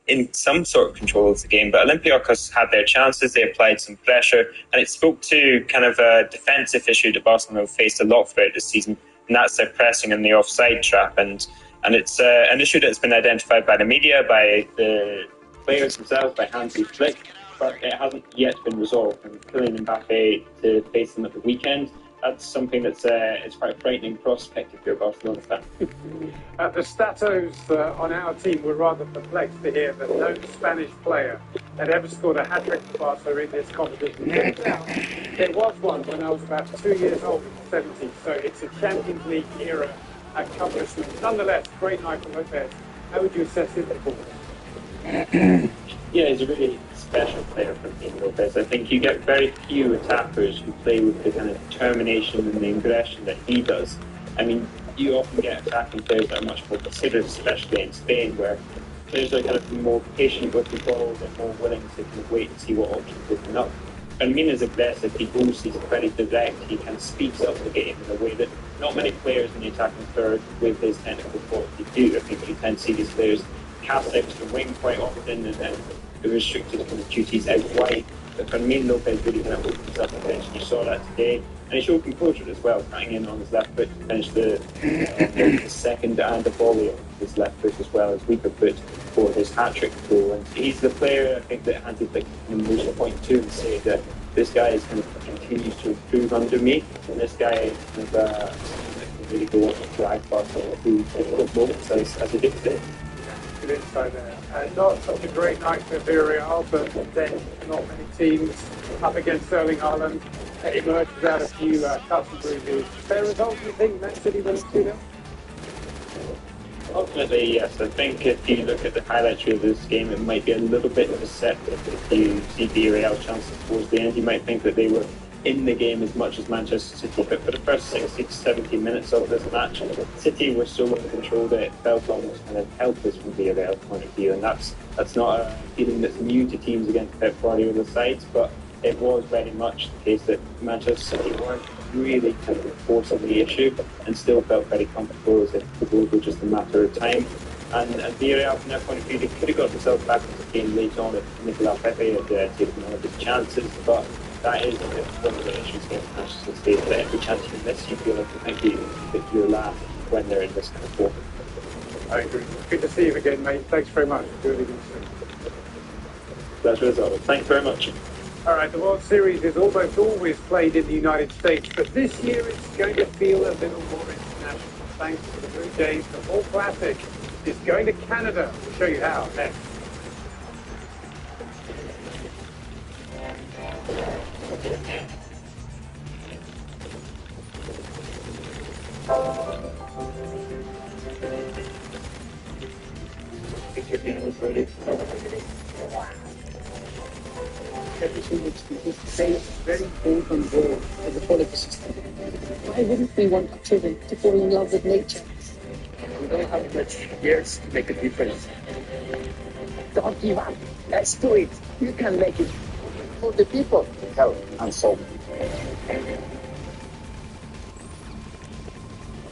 Speaker 11: in some sort of control of the game, but Olympiacos had their chances, they applied some pressure, and it spoke to kind of a defensive issue that Barcelona have faced a lot throughout this season, and that's their pressing and the offside trap, and it's an issue that's been identified by the media, by the players themselves, by Hansi Flick, but it hasn't yet been resolved, and Kylian Mbappe to face them at the weekend, that's something that's it's quite a frightening prospect if you're a Barcelona fan.
Speaker 7: The statos on our team were rather perplexed to hear that no Spanish player had ever scored a hat-trick for Barca in this competition. There was one when I was about 2 years old in the 70s, so it's a Champions League era accomplishment. Nonetheless, great night for Lopez. How would you assess his performance?
Speaker 16: Yeah, he's a really special player for me, Lopez. I think you get very few attackers who play with the kind of determination and the aggression that he does. I mean, you often get attacking players that are much more considered, especially in Spain, where players are kind of more patient with the ball, they're more willing to kind of wait and see what options open up. Firmino is aggressive, he goes, he's very direct, he kind of speeds up the game in a way that not many players in the attacking third with his technical quality do. I think you tend to see these players cast out to the wing quite often and then the restricted kind of duties out wide. But Fermin Lopez really kind of opens up the bench, and you saw that today. And he showed composure as well, cutting in on his left foot to finish the second and the volley on his left foot as well as weaker foot for his hat-trick goal. And he's the player I think that Hansi Flick can most point to and say that this guy is kind of continues to improve under me, and this guy is kind of really go on to drag Barcelona through difficult moments as he did today.
Speaker 7: Good insight there. Not such a great night for Villarreal, but then not many teams up against Sterling Haaland. It emerged without a few cuts and bruises. Fair result, do you think? Man City wins 2-0?
Speaker 16: Ultimately, yes. I think if you look at the highlights reel of this game, it might be a little bit deceptive. If you see Villarreal's chances towards the end, you might think that they were in the game as much as Manchester City, but for the first 60 to 70 minutes of this match, City were so in control that it felt almost kind of helpless from Villarreal's point of view, and that's not a feeling that's new to teams against Pep Guardiola's sides, but it was very much the case that Manchester City weren't really kind of forcing the issue and still felt very comfortable as if the goals were just a matter of time. And Villarreal, from their point of view, they could have got themselves back into the game late on if Nicolas Pepe had taken one of his chances, but that is one of the issues against Manchester City, that every chance you miss, you feel like it might be your last when they're in this kind of form.
Speaker 7: I agree. Good to see you again, mate. Thanks very much. Really good to see you.
Speaker 16: Pleasure as always. Thanks very much.
Speaker 7: All right, the World Series is almost always played in the United States, but this year it's going to feel a little more international. Thanks to the Blue Jays, the Fall Classic is going to Canada. We'll show you how next.
Speaker 15: Everything which people say is very important role in the political system. Why wouldn't we want our children to fall in love with nature? We don't have much years to make a difference.
Speaker 9: Don't give up. Let's do it. You can make it for the people, health and soul.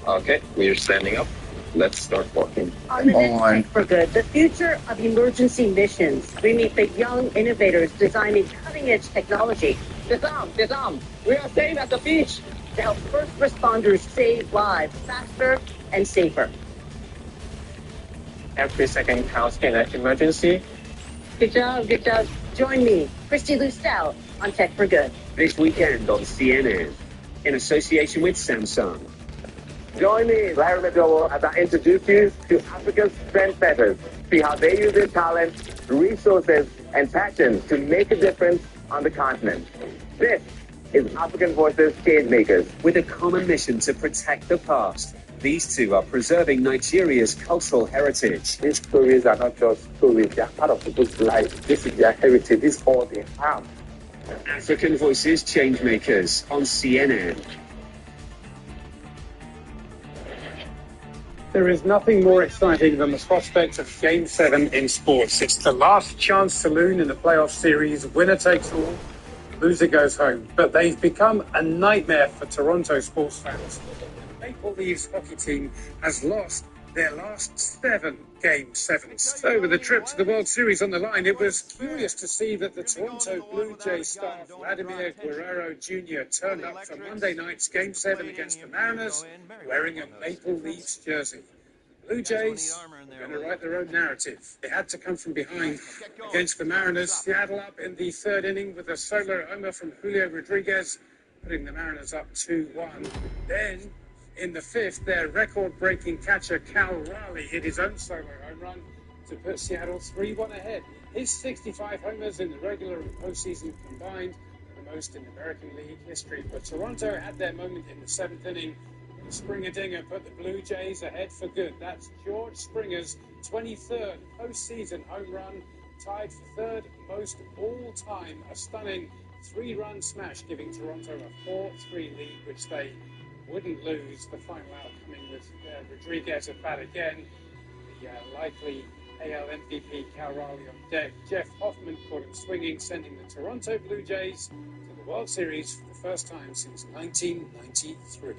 Speaker 20: Okay, we're standing up. Let's start walking.
Speaker 18: On the next Tech for Good, the future of emergency missions. We meet the young innovators designing cutting-edge technology.
Speaker 9: Vietnam, we are staying at the beach.
Speaker 18: To help first responders save lives faster and safer.
Speaker 27: Every second counts in an emergency.
Speaker 18: Good job, good job. Join me, Christy Lucelle, on Tech for Good.
Speaker 8: This weekend on CNN, in association with Samsung.
Speaker 5: Join me, Larry McDowell, as I introduce you to Africa's trendsetters. See how they use their talent, resources, and passion to make a difference on the continent. This is African Voices Changemakers.
Speaker 8: With a common mission to protect the past, these two are preserving Nigeria's cultural heritage.
Speaker 28: These stories are not just stories, they are part of people's lives. This is their heritage, this is all they have.
Speaker 23: African Voices Changemakers on CNN.
Speaker 7: There is nothing more exciting than the prospect of Game 7 in sports. It's the last chance saloon in the playoff series. Winner takes all, loser goes home. But they've become a nightmare for Toronto sports fans. The Maple Leafs hockey team has lost their last 7 Game 7s. So with the trip to the World Series on the line, it was curious to see that the Toronto Blue Jays star Vladimir Guerrero Jr. turned up for Monday night's Game 7 against the Mariners wearing a Maple Leafs jersey. Blue Jays are going to write their own narrative. They had to come from behind against the Mariners. Seattle up in the third inning with a solo homer from Julio Rodriguez, putting the Mariners up 2-1. Then, in the fifth, their record-breaking catcher Cal Raleigh hit his own solo home run to put Seattle 3-1 ahead. His 65 homers in the regular and postseason combined, the most in American League history. But Toronto had their moment in the seventh inning. Springer Dinger put the Blue Jays ahead for good. That's George Springer's 23rd postseason home run, tied for third most all-time. A stunning 3-run smash, giving Toronto a 4-3 lead, which they wouldn't lose. The final out coming with Rodriguez at bat again. The likely AL MVP Cal Raleigh on deck. Jeff Hoffman caught him swinging, sending the Toronto Blue Jays to the World Series for the first time since 1993.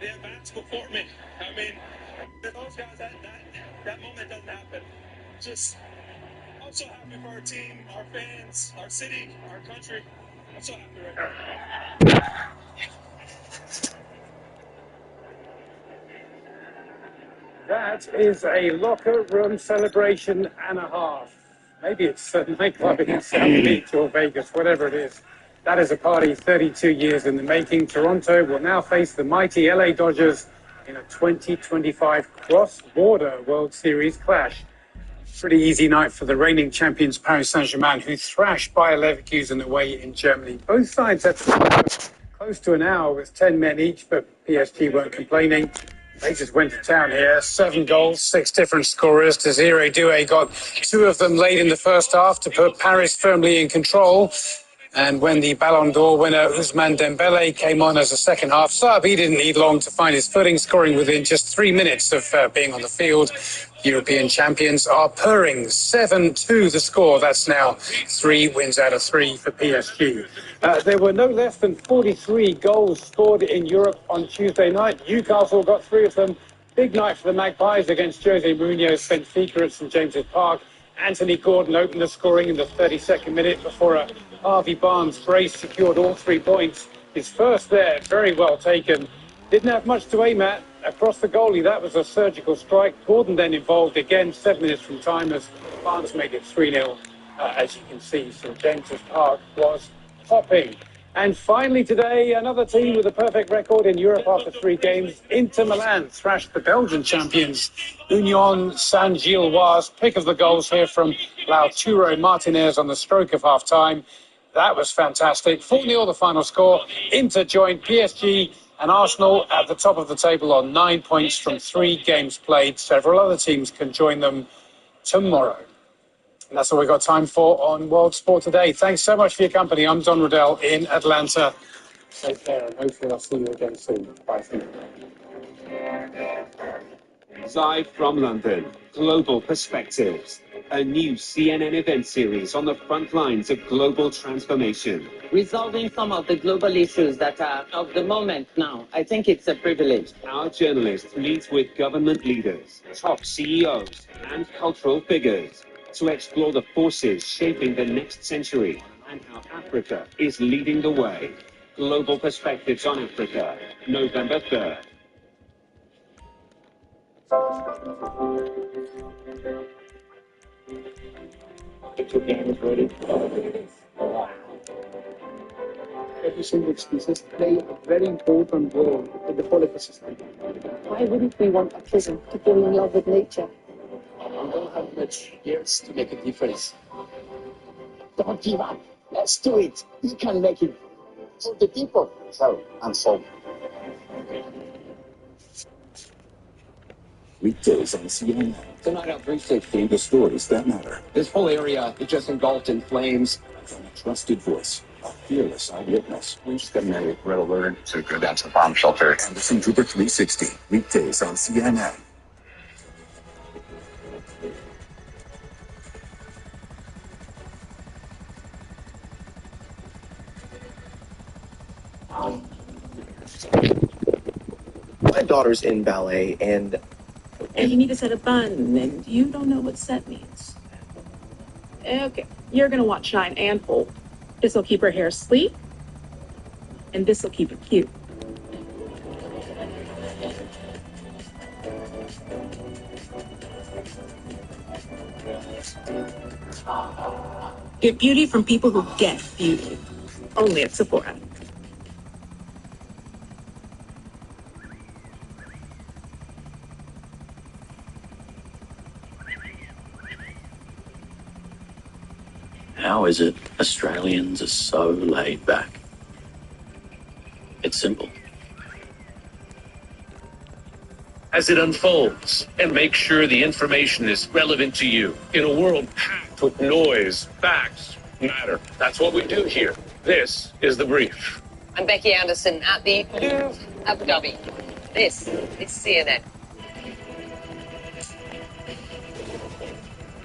Speaker 3: The at-bats before me. I mean, those guys, that moment doesn't happen. Just, I'm so happy for our team, our fans, our city, our country. I'm so happy right now.
Speaker 7: That is a locker room celebration and a half. Maybe it's a nightclub in South Beach or Vegas, whatever it is. That is a party 32 years in the making. Toronto will now face the mighty LA Dodgers in a 2025 cross-border World Series clash. Pretty easy night for the reigning champions Paris Saint-Germain, who thrashed Bayer Leverkusen away in Germany. Both sides had close to an hour with 10 men each, but PSG weren't complaining. They just went to town here. 7 goals, 6 different scorers. Desiree Doué got 2 of them late in the first half to put Paris firmly in control. And when the Ballon d'Or winner Ousmane Dembele came on as a second-half sub, he didn't need long to find his footing, scoring within just 3 minutes of being on the field. European champions are purring 7-2 the score. That's now 3 wins out of 3 for PSG. There were no less than 43 goals scored in Europe on Tuesday night. Newcastle got 3 of them. Big night for the Magpies against Jose Mourinho's Benfica at St James's Park. Anthony Gordon opened the scoring in the 32nd minute before a Harvey Barnes brace secured all 3 points. His first there, very well taken. Didn't have much to aim at. Across the goalie, that was a surgical strike. Gordon then involved again 7 minutes from time as Barnes made it 3-0. As you can see, St James's Park was hopping. And finally today, another team with a perfect record in Europe after 3 games. Inter Milan thrashed the Belgian champions, Union Saint-Gilloise. Pick of the goals here from Lautaro Martinez on the stroke of half-time. That was fantastic. 4-0 the final score. Inter joined PSG and Arsenal at the top of the table on 9 points from 3 games played. Several other teams can join them tomorrow. And that's all we've got time for on World Sport Today. Thanks so much for your company. I'm Don Riddell in Atlanta. Take care, and hopefully I'll see you again soon. Bye for now.
Speaker 23: Live from London, Global Perspectives, a new CNN event series on the front lines of global transformation.
Speaker 12: Resolving some of the global issues that are of the moment now. I think it's a privilege.
Speaker 23: Our journalists meet with government leaders, top CEOs, and cultural figures to explore the forces shaping the next century and how Africa is leading the way. Global Perspectives on Africa, November 3rd.
Speaker 28: Your game is ready. Wow. Every single species play a very important role in the whole ecosystem.
Speaker 19: Why wouldn't we want our children to fall in love with nature?
Speaker 28: We don't have much years to make a difference.
Speaker 17: Don't give up. Let's do it. You can make it. For the people. So, and so.
Speaker 2: weekdays on CNN. Tonight on 360, the stories that matter. This whole area is just engulfed in flames. From a trusted voice, a fearless eyewitness. We just got a red alert to go down to the bomb shelter. Anderson Cooper 360, weekdays on CNN.
Speaker 6: My daughter's in ballet, and
Speaker 13: you need to set a bun, and you don't know what set means. Okay, you're gonna watch Shine and Fold. This will keep her hair sleek, and this will keep it cute. Get beauty from people who get beauty. Only at Sephora.
Speaker 21: How is it Australians are so laid back? It's simple.
Speaker 22: As it unfolds, and make sure the information is relevant to you. In a world packed with noise, facts matter. That's what we do here. This is The Brief.
Speaker 24: I'm Becky Anderson at the Louvre, Abu Dhabi. This is CNN.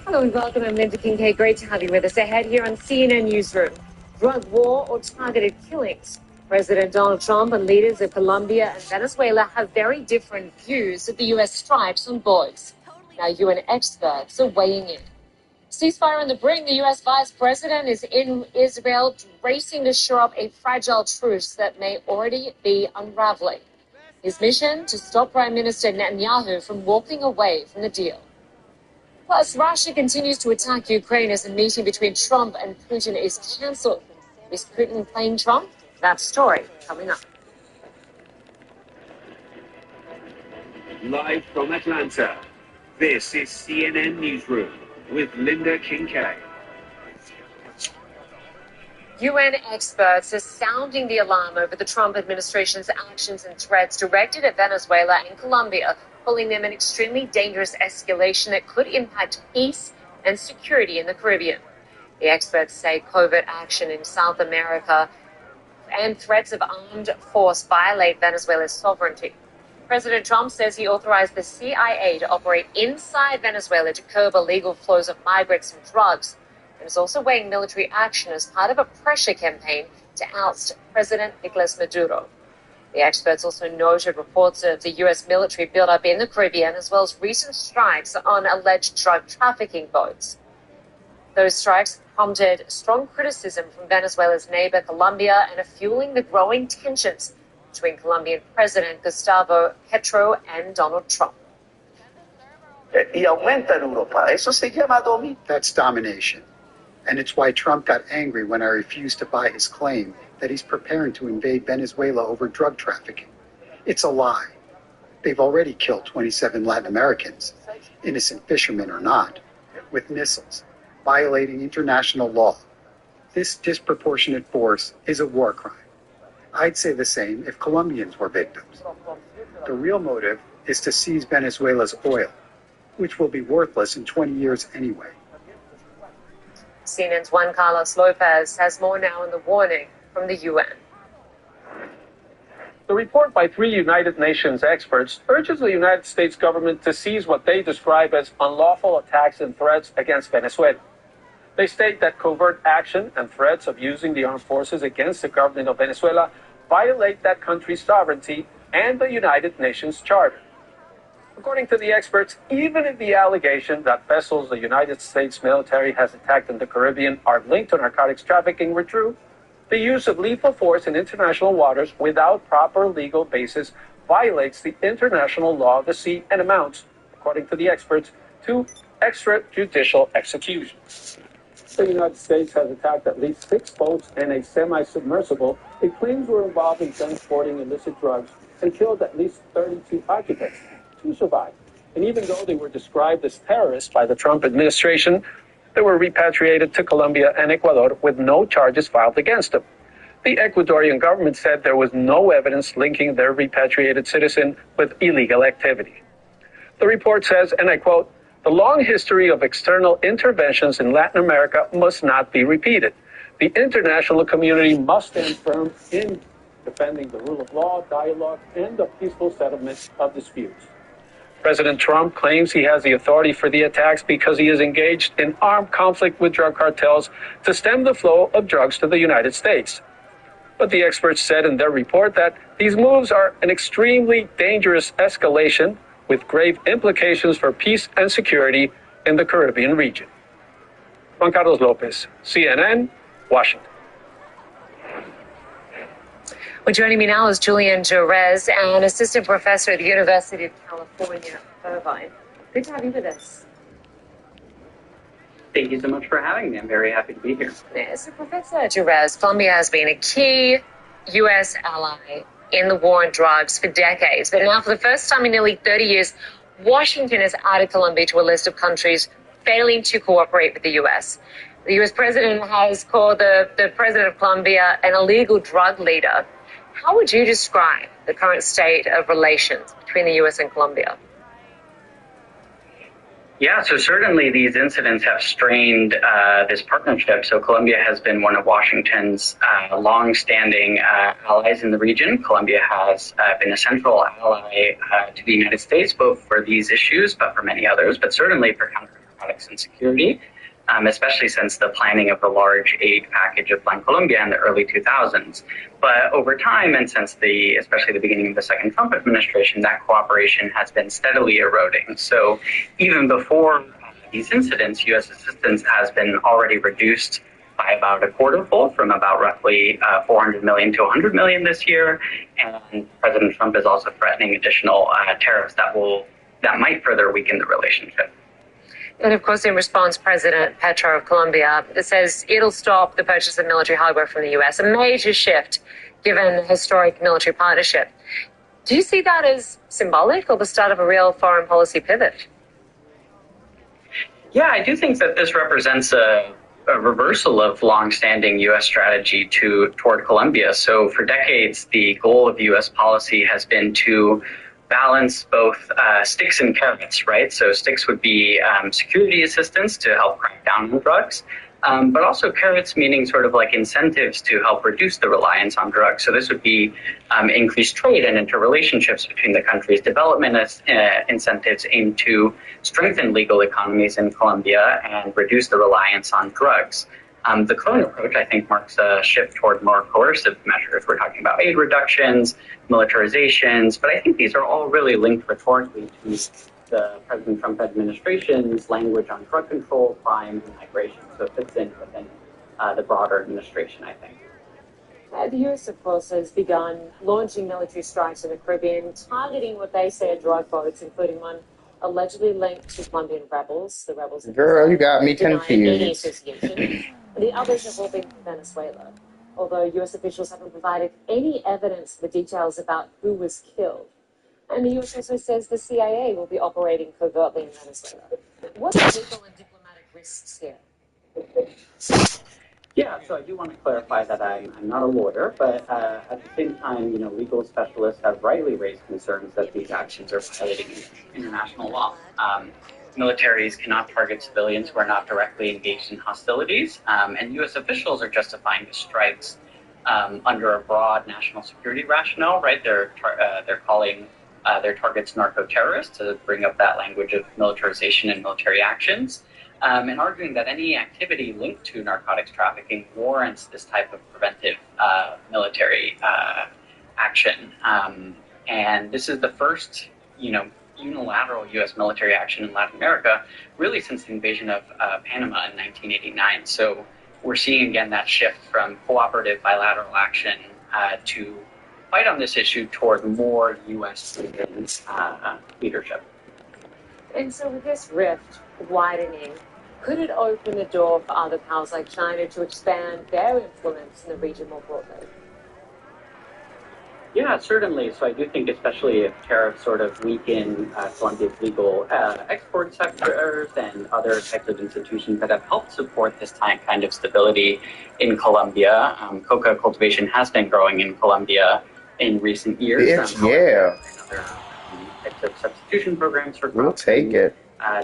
Speaker 24: Hello and welcome. I'm Linda Kincaid. Great to have you with us. Ahead here on CNN Newsroom. Drug war or targeted killings? President Donald Trump and leaders of Colombia and Venezuela have very different views of the U.S. strikes on boys. Now, UN experts are weighing in. Ceasefire on the brink. The U.S. vice president is in Israel, racing to shore up a fragile truce that may already be unraveling. His mission to stop Prime Minister Netanyahu from walking away from the deal. Plus, Russia continues to attack Ukraine as a meeting between Trump and Putin is cancelled. Is Putin playing Trump? That story coming up.
Speaker 23: Live from Atlanta, this is CNN Newsroom with Linda Kincaid.
Speaker 24: UN experts are sounding the alarm over the Trump administration's actions and threats directed at Venezuela and Colombia, calling them an extremely dangerous escalation that could impact peace and security in the Caribbean. The experts say covert action in South America and threats of armed force violate Venezuela's sovereignty. President Trump says he authorized the CIA to operate inside Venezuela to curb illegal flows of migrants and drugs, and is also weighing military action as part of a pressure campaign to oust President Nicolas Maduro. The experts also noted reports of the U.S. military buildup in the Caribbean, as well as recent strikes on alleged drug trafficking boats. Those strikes prompted strong criticism from Venezuela's neighbor Colombia and are fueling the growing tensions between Colombian President Gustavo Petro and Donald Trump.
Speaker 25: Y aumenta en Europa. Eso se llama dominio. That's domination. And it's why Trump got angry when I refused to buy his claim that he's preparing to invade Venezuela over drug trafficking. It's a lie. They've already killed 27 Latin Americans, innocent fishermen or not, with missiles, violating international law. This disproportionate force is a war crime. I'd say the same if Colombians were victims. The real motive is to seize Venezuela's oil, which will be worthless in 20 years anyway.
Speaker 24: CNN's Juan Carlos Lopez has more now on the warning from the UN.
Speaker 26: The report by 3 United Nations experts urges the United States government to cease what they describe as unlawful attacks and threats against Venezuela. They state that covert action and threats of using the armed forces against the government of Venezuela violate that country's sovereignty and the United Nations Charter. According to the experts, even if the allegation that vessels the United States military has attacked in the Caribbean are linked to narcotics trafficking were true, the use of lethal force in international waters without proper legal basis violates the international law of the sea and amounts, according to the experts, to extrajudicial execution. The United States has attacked at least 6 boats and a semi-submersible it claims were involved in transporting illicit drugs and killed at least 32 occupants. 2 survived. And even though they were described as terrorists by the Trump administration, they were repatriated to Colombia and Ecuador with no charges filed against them. The Ecuadorian government said there was no evidence linking their repatriated citizen with illegal activity. The report says, and I quote, "The long history of external interventions in Latin America must not be repeated. The international community must stand firm in defending the rule of law, dialogue, and the peaceful settlement of disputes." President Trump claims he has the authority for the attacks because he is engaged in armed conflict with drug cartels to stem the flow of drugs to the United States. But the experts said in their report that these moves are an extremely dangerous escalation with grave implications for peace and security in the Caribbean region. Juan Carlos Lopez, CNN, Washington.
Speaker 24: Well, joining me now is Julian Jerez, an assistant professor at the University of California, Irvine. Good to have you with us.
Speaker 1: Thank you so much for having me. I'm very happy to be here.
Speaker 24: So, Professor Jerez, Colombia has been a key U.S. ally in the war on drugs for decades. But now, for the first time in nearly 30 years, Washington has added Colombia to a list of countries failing to cooperate with the U.S. The U.S. president has called the president of Colombia an illegal drug leader. How would you describe the current state of relations between the U.S. and Colombia?
Speaker 1: Yeah, so certainly these incidents have strained this partnership. So Colombia has been one of Washington's long-standing allies in the region. Colombia has been a central ally to the United States, both for these issues, but for many others, but certainly for counter-narcotics and security. Especially since the planning of the large aid package of Plan Colombia in the early 2000s. But over time, and since especially the beginning of the second Trump administration, that cooperation has been steadily eroding. So even before these incidents, U.S. assistance has been already reduced by about a quarterful, from about roughly $400 million to $100 million this year. And President Trump is also threatening additional tariffs that might further weaken the relationship.
Speaker 24: And of course, in response, President Petro of Colombia says it'll stop the purchase of military hardware from the U.S., a major shift given the historic military partnership. Do you see that as symbolic or the start of a real foreign policy pivot?
Speaker 1: Yeah, I do think that this represents a reversal of longstanding U.S. strategy toward Colombia. So for decades, the goal of U.S. policy has been to balance both sticks and carrots, right? So sticks would be security assistance to help crack down on drugs, but also carrots meaning sort of like incentives to help reduce the reliance on drugs. So this would be increased trade and interrelationships between the countries, development incentives aimed to strengthen legal economies in Colombia and reduce the reliance on drugs. The current approach, I think, marks a shift toward more coercive measures. We're talking about aid reductions, militarizations, but I think these are all really linked rhetorically to the President Trump administration's language on drug control, crime, and migration. So it fits in within the broader administration, I think.
Speaker 24: The U.S., of course, has begun launching military strikes in the Caribbean, targeting what they say are drug boats, including one allegedly linked to Colombian rebels. The rebels,
Speaker 4: Girl, you got me
Speaker 24: any
Speaker 4: confused.
Speaker 24: association. The others have all been from Venezuela, although U.S. officials haven't provided any evidence for the details about who was killed. And the U.S. also says the CIA will be operating covertly in Venezuela. What are the legal and diplomatic risks here?
Speaker 1: Yeah, so I do want to clarify that I'm not a lawyer, but at the same time, legal specialists have rightly raised concerns that these actions are violating international law. Militaries cannot target civilians who are not directly engaged in hostilities, and U.S. officials are justifying the strikes under a broad national security rationale, right? They're calling their targets narco-terrorists, to bring up that language of militarization and military actions, and arguing that any activity linked to narcotics trafficking warrants this type of preventive military action. And this is the first, unilateral U.S. military action in Latin America, really since the invasion of Panama in 1989. So we're seeing again that shift from cooperative bilateral action to fight on this issue toward more U.S. leadership.
Speaker 24: And so with this rift widening, could it open the door for other powers like China to expand their influence in the region more broadly?
Speaker 1: Yeah, certainly. So I do think, especially if tariffs sort of weaken Colombia's legal export sectors and other types of institutions that have helped support this kind of stability in Colombia. Coca cultivation has been growing in Colombia in recent years.
Speaker 4: Yeah.
Speaker 1: Other types types of substitution programs for crops.
Speaker 6: We'll take it.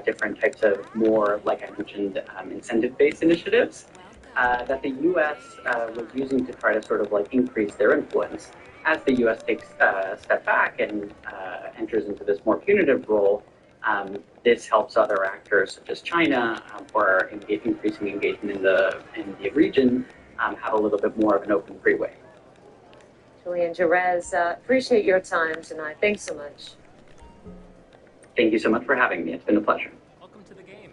Speaker 1: Different types of more, like I mentioned, incentive-based initiatives that the U.S. Was using to try to sort of like increase their influence. As the U.S. takes a step back and enters into this more punitive role, this helps other actors such as China, who are increasing engagement in the region, have a little bit more of an open freeway.
Speaker 24: Julian Jerez, appreciate your time tonight. Thanks so much.
Speaker 1: Thank you so much for having me. It's been a pleasure.
Speaker 4: Welcome to the game.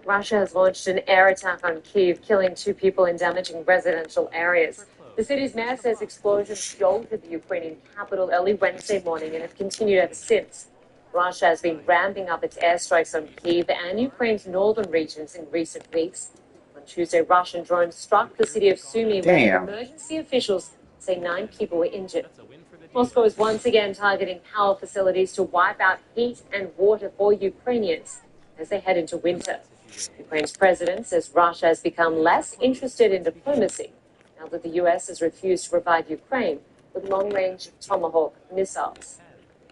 Speaker 24: Russia has launched an air attack on Kyiv, killing 2 people and damaging residential areas. The city's mayor says explosions jolted the Ukrainian capital early Wednesday morning and have continued ever since. Russia has been ramping up its airstrikes on Kyiv and Ukraine's northern regions in recent weeks. On Tuesday, Russian drones struck the city of Sumy, where emergency officials say 9 people were injured. Moscow is once again targeting power facilities to wipe out heat and water for Ukrainians as they head into winter. Ukraine's president says Russia has become less interested in diplomacy now that the U.S. has refused to provide Ukraine with long-range Tomahawk missiles.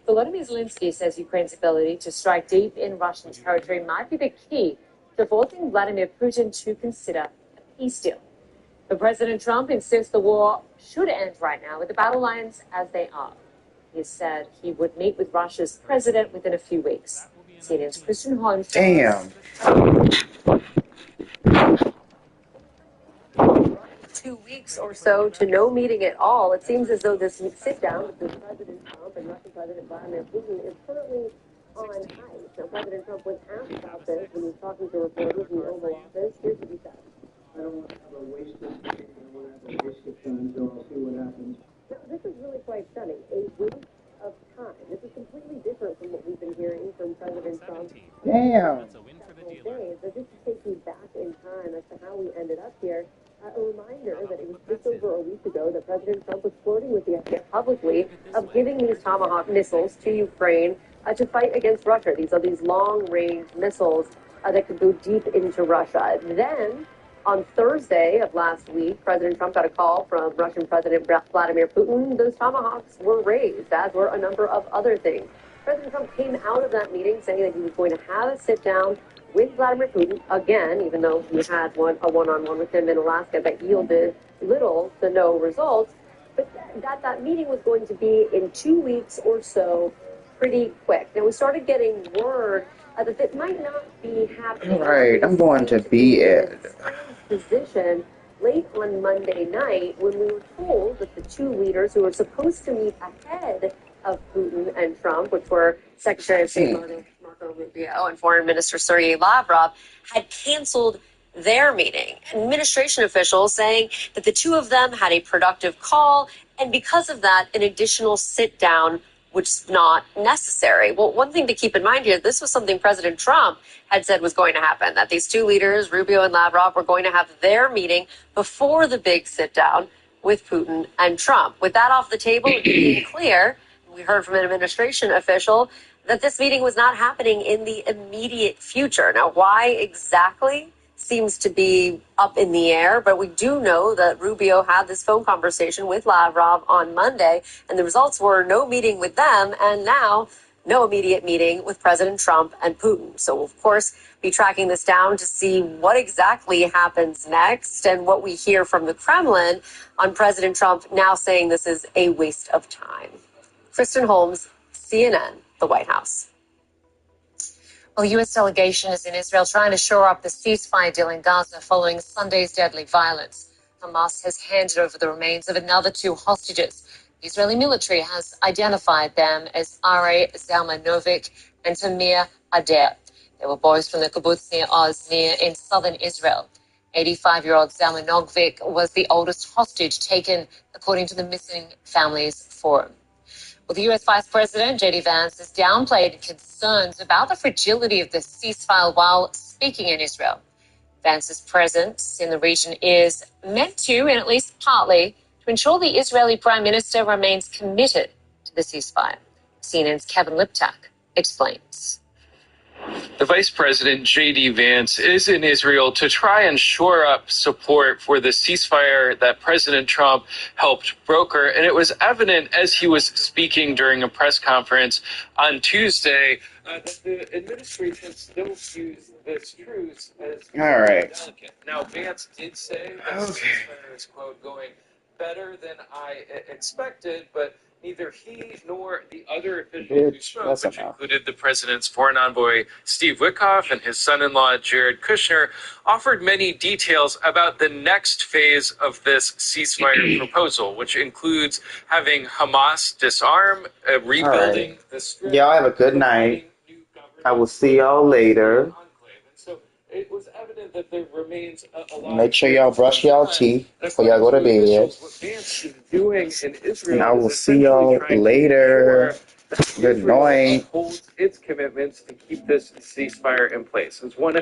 Speaker 24: Volodymyr Zelensky says Ukraine's ability to strike deep in Russian territory might be the key to forcing Vladimir Putin to consider a peace deal. But President Trump insists the war should end right now with the battle lines as they are. He has said he would meet with Russia's president within a few weeks. CNN's Christian Holmes.
Speaker 6: Damn.
Speaker 24: 2 weeks or so to no meeting at all. It seems as though this sit-down between President Trump and Russian President Vladimir Putin is currently on ice. Now, President Trump was asked about this when he was talking to reporters in the Oval Office. Here's what he said.
Speaker 9: I don't want to have a wasted meeting. I don't want to have a wasted time, so I'll see what happens.
Speaker 24: Now, this is really quite stunning. A waste of time. This is completely different from what we've been hearing from President Trump.
Speaker 6: Damn.
Speaker 24: Days, but just to take you back in time as to how we ended up here, a reminder that it was just over a week ago that President Trump was flirting with the idea publicly of giving these Tomahawk missiles to Ukraine to fight against Russia. These are these long-range missiles that could go deep into Russia. Then, on Thursday of last week, President Trump got a call from Russian President Vladimir Putin. Those Tomahawks were raised, as were a number of other things. President Trump came out of that meeting saying that he was going to have a sit-down with Vladimir Putin again, even though he had a one-on-one with him in Alaska that yielded little to no results, but that meeting was going to be in 2 weeks or so, pretty quick. Now, we started getting word that it might not be happening.
Speaker 6: All right, I'm going to be it.
Speaker 24: Position late on Monday night when we were told that the 2 leaders who were supposed to meet ahead of Putin and Trump, which were Secretary of State Marco Rubio and Foreign Minister Sergei Lavrov, had canceled their meeting. Administration officials saying that the 2 of them had a productive call, and because of that, an additional sit-down was not necessary. Well, one thing to keep in mind here, this was something President Trump had said was going to happen, that these 2 leaders, Rubio and Lavrov, were going to have their meeting before the big sit-down with Putin and Trump. With that off the table, it became clear, we heard from an administration official, that this meeting was not happening in the immediate future. Now, why exactly seems to be up in the air, but we do know that Rubio had this phone conversation with Lavrov on Monday, and the results were no meeting with them, and now no immediate meeting with President Trump and Putin. So we'll, of course, be tracking this down to see what exactly happens next and what we hear from the Kremlin on President Trump now saying this is a waste of time. Kristen Holmes, CNN, the White House. Well, the U.S. delegation is in Israel trying to shore up the ceasefire deal in Gaza following Sunday's deadly violence. Hamas has handed over the remains of another 2 hostages. The Israeli military has identified them as Ari Zalmanovich and Tamir Adair. They were boys from the kibbutz near Oz, in southern Israel. 85-year-old Zalmanovich was the oldest hostage taken, according to the Missing Families Forum. Well, the U.S. Vice President, J.D. Vance, has downplayed concerns about the fragility of the ceasefire while speaking in Israel. Vance's presence in the region is meant to, and at least partly, to ensure the Israeli Prime Minister remains committed to the ceasefire. CNN's Kevin Liptak explains.
Speaker 4: The Vice President, J.D. Vance, is in Israel to try and shore up support for the ceasefire that President Trump helped broker. And it was evident as he was speaking during a press conference on Tuesday that the administration still views this truce as delicate. Now, Vance did say that the ceasefire is, quote, going better than I expected, but neither he nor the other officials who spoke, which included the president's foreign envoy Steve Witkoff and his son-in-law Jared Kushner, offered many details about the next phase of this ceasefire proposal, which includes having Hamas disarm, rebuilding the strip.
Speaker 6: Y'all have a good night. I will see y'all later.
Speaker 4: So it was evident that there remains a lot.
Speaker 6: Make sure y'all brush y'all teeth before y'all go to bed.
Speaker 4: Doing in Israel,
Speaker 6: And I will see y'all later. Good night.
Speaker 4: Holds its commitments to keep this ceasefire in place. As one